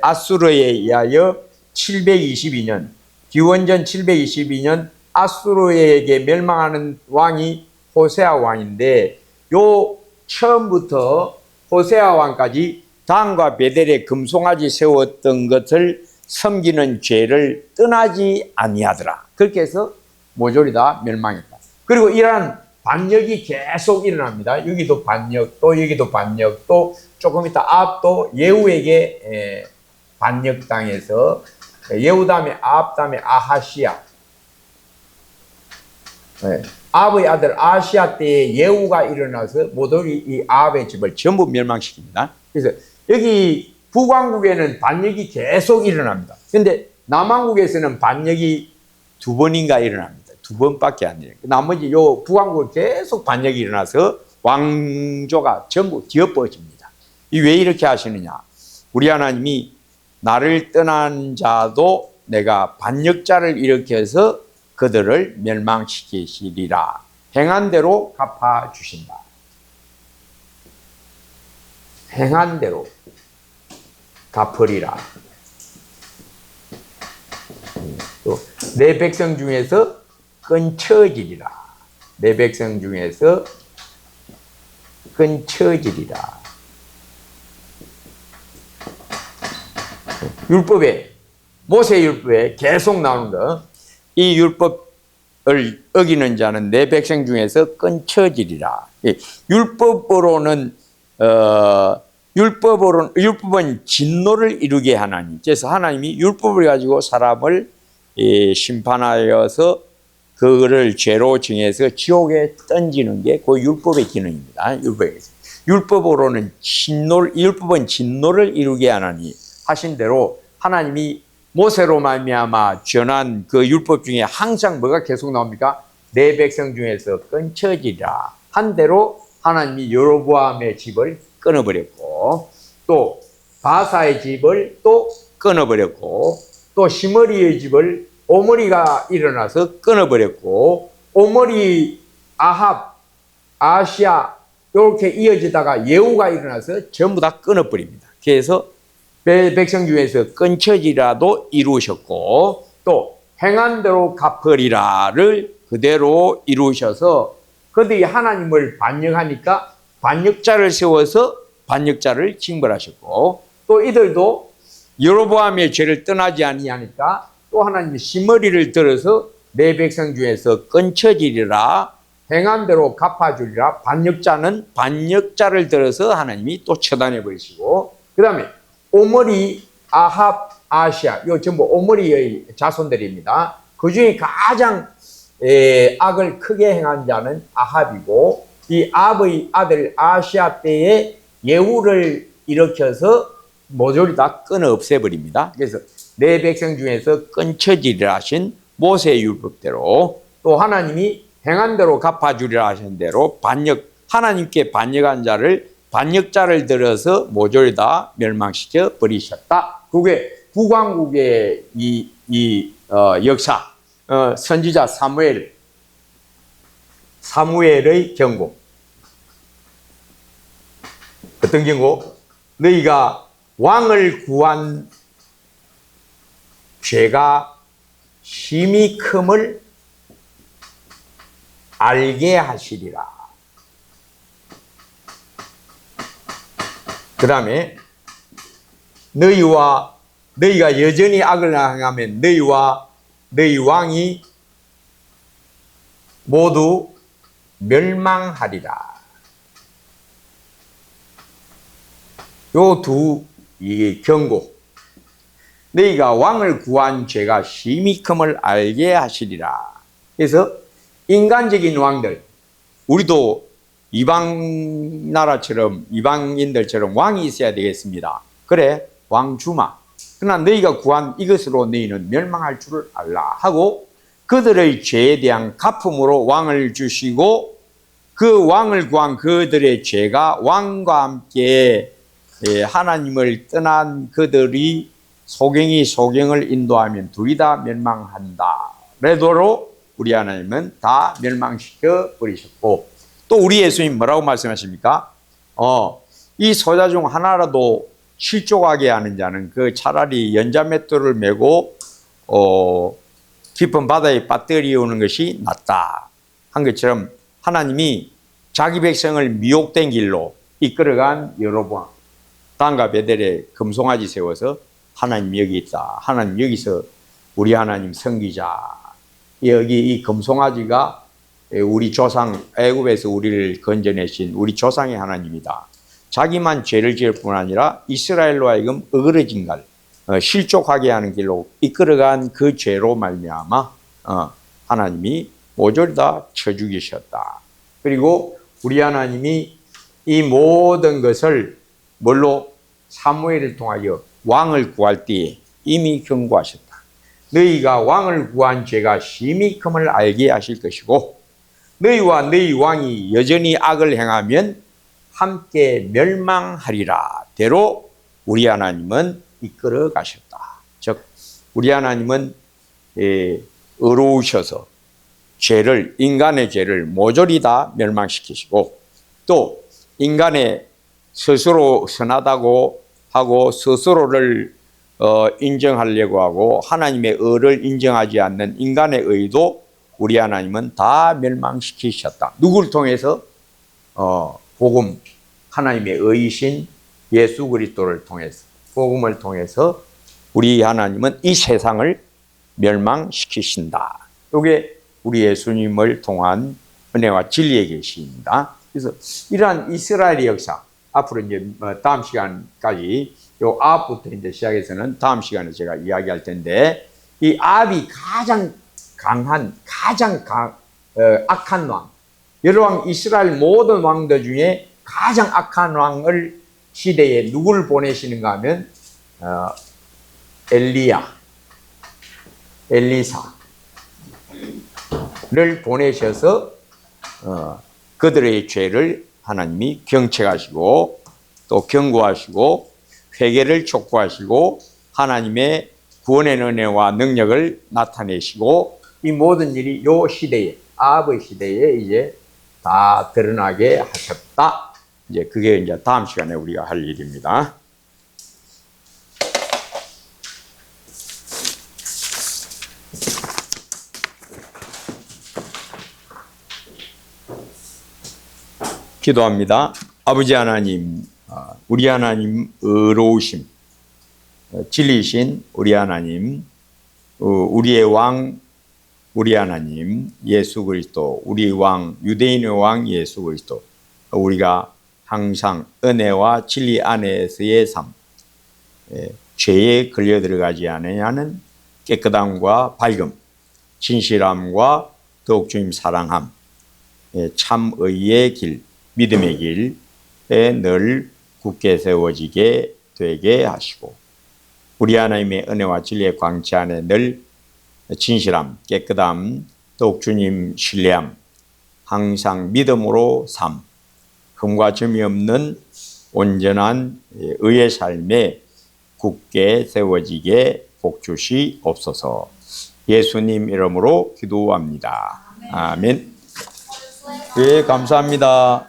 아수르에 의하여 722년, 기원전 722년 아수르에게 멸망하는 왕이 호세아 왕인데, 요 처음부터 호세아 왕까지 단과 베델에 금송아지 세웠던 것을 섬기는 죄를 떠나지 아니하더라. 그렇게 해서 모조리 다 멸망했다. 그리고 이러한 반역이 계속 일어납니다. 여기도 반역, 또 여기도 반역, 또 조금 이따 아합도 예후에게 반역당해서, 예후 다음에 아합 다음에 아하시아, 아합의 아들 아시아 때에 예후가 일어나서 모조리 이 아합의 집을 전부 멸망시킵니다. 그래서 여기 북왕국에는 반역이 계속 일어납니다. 그런데 남왕국에서는 반역이 2번인가 일어납니다. 2번밖에 안 일어나요. 나머지 요 북왕국은 계속 반역이 일어나서 왕조가 전부 뒤엎어집니다. 왜 이렇게 하시느냐? 우리 하나님이 나를 떠난 자도 내가 반역자를 일으켜서 그들을 멸망시키시리라. 행한 대로 갚아주신다. 행한 대로 갚으리라. 또 내 백성 중에서 끊쳐지리라. 내 백성 중에서 끊쳐지리라. 율법에, 모세 율법에 계속 나오는 거, 이 율법을 어기는 자는 내 백성 중에서 끊쳐지리라. 율법은 진노를 이루게 하나니. 그래서 하나님이 율법을 가지고 사람을 심판하여서 그를 죄로 정해서 지옥에 던지는 게 그 율법의 기능입니다. 율법은 진노를 이루게 하나니 하신 대로 하나님이 모세로 말미암아 전한 그 율법 중에 항상 뭐가 계속 나옵니까? 내 백성 중에서 끊쳐지라 한 대로 하나님이 여로보암의 집을 끊어버렸고, 또 바사의 집을 또 끊어버렸고, 또 시므리의 집을 오므리가 일어나서 끊어버렸고, 오므리, 아합, 아시아 이렇게 이어지다가 예후가 일어나서 전부 다 끊어버립니다. 그래서 백성 중에서 끊쳐지라도 이루셨고, 또 행한 대로 갚으리라를 그대로 이루셔서 그들이 하나님을 반역하니까 반역자를 세워서 반역자를 징벌하셨고, 또 이들도 여로보암의 죄를 떠나지 아니하니까 또 하나님이 시머리를 들어서 내 백성 중에서 끊쳐지리라, 행한 대로 갚아주리라. 반역자는 반역자를 들어서 하나님이 또 처단해 버리시고, 그 다음에 오므리, 아합, 아시아, 요 전부 오므리의 자손들입니다. 그 중에 가장 악을 크게 행한 자는 아합이고, 이 아합의 아들 아시아 때에 예후를 일으켜서 모조리 다 끊어 없애버립니다. 그래서 내 백성 중에서 끊쳐지리라 하신 모세의 율법대로, 또 하나님이 행한 대로 갚아주리라 하신 대로 하나님께 반역한 자를, 반역자를 들어서 모조리 다 멸망시켜 버리셨다. 그게 북왕국의 역사, 선지자 사무엘의 경고. 어떤 경고? 너희가 왕을 구한 죄가 심히 큼을 알게 하시리라. 그 다음에 너희가 여전히 악을 행하면 너희와 너희 왕이 모두 멸망하리라. 요 두 이 경고. 너희가 왕을 구한 죄가 심히 큼을 알게 하시리라. 그래서 인간적인 왕들, 우리도 이방 나라처럼 이방인들처럼 왕이 있어야 되겠습니다. 그래, 왕 주마. 그러나 너희가 구한 이것으로 너희는 멸망할 줄을 알라 하고 그들의 죄에 대한 갚음으로 왕을 주시고 그 왕을 구한 그들의 죄가 왕과 함께 하나님을 떠난 그들이 소경을 인도하면 둘이 다 멸망한다. 그래도 우리 하나님은 다 멸망시켜 버리셨고 또 우리 예수님 뭐라고 말씀하십니까? 이 소자 중 하나라도 실족하게 하는 자는 그 차라리 연자맷돌을 메고 깊은 바다에 빠뜨리우는 것이 낫다 한 것처럼 하나님이 자기 백성을 미혹된 길로 이끌어간 여로보암 단과 베델에 금송아지 세워서 하나님 여기 있다. 하나님 여기서 우리 하나님 섬기자. 여기 이 금송아지가 우리 조상 애굽에서 우리를 건져내신 우리 조상의 하나님이다. 자기만 죄를 지을 뿐 아니라 이스라엘로 하여금 어그러진 갈 실족하게 하는 길로 이끌어간 그 죄로 말미암아 하나님이 모조리 다 쳐 죽이셨다. 그리고 우리 하나님이 이 모든 것을 뭘로? 사무엘을 통하여 왕을 구할 때에 이미 경고하셨다. 너희가 왕을 구한 죄가 심히 큼을 알게 하실 것이고 너희와 너희 왕이 여전히 악을 행하면 함께 멸망하리라. 대로 우리 하나님은 이끌어 가셨다. 즉 우리 하나님은 의로우셔서 인간의 죄를 모조리 다 멸망시키시고 또 인간의 스스로 선하다고 하고 스스로를 인정하려고 하고 하나님의 의를 인정하지 않는 인간의 의도 우리 하나님은 다 멸망시키셨다. 누구를 통해서? 복음, 하나님의 의이신 예수 그리스도를 통해서 복음을 통해서 우리 하나님은 이 세상을 멸망시키신다. 이게 우리 예수님을 통한 은혜와 진리의 계시입니다. 그래서 이러한 이스라엘의 역사 앞으로 이제 다음 시간까지 요 아합부터 이제 시작해서는 다음 시간에 제가 이야기할 텐데 이 아합이 가장 악한 왕, 여러 왕 이스라엘 모든 왕들 중에 가장 악한 왕을 시대에 누구를 보내시는가 하면 엘리사를 보내셔서 그들의 죄를 하나님이 경책하시고 또 경고하시고 회개를 촉구하시고 하나님의 구원의 은혜와 능력을 나타내시고 이 모든 일이 요 시대에 아합의 시대에 이제 다 드러나게 하셨다. 이제 그게 이제 다음 시간에 우리가 할 일입니다. 기도합니다. 아버지 하나님, 우리 하나님 의로우심, 진리신 우리 하나님, 우리의 왕, 우리 하나님 예수 그리스도, 우리 왕, 유대인의 왕 예수 그리스도, 우리가 항상 은혜와 진리 안에서의 삶, 죄에 걸려 들어가지 않으려는 깨끗함과 밝음, 진실함과 더욱 주님 사랑함, 참 의의 길, 믿음의 길에 늘 굳게 세워지게 되게 하시고 우리 하나님의 은혜와 진리의 광채 안에 늘 진실함, 깨끗함, 더욱 주님 신뢰함, 항상 믿음으로 삶, 흠과 점이 없는 온전한 의의 삶에 굳게 세워지게 복주시옵소서. 예수님 이름으로 기도합니다. 아멘. 예, 감사합니다.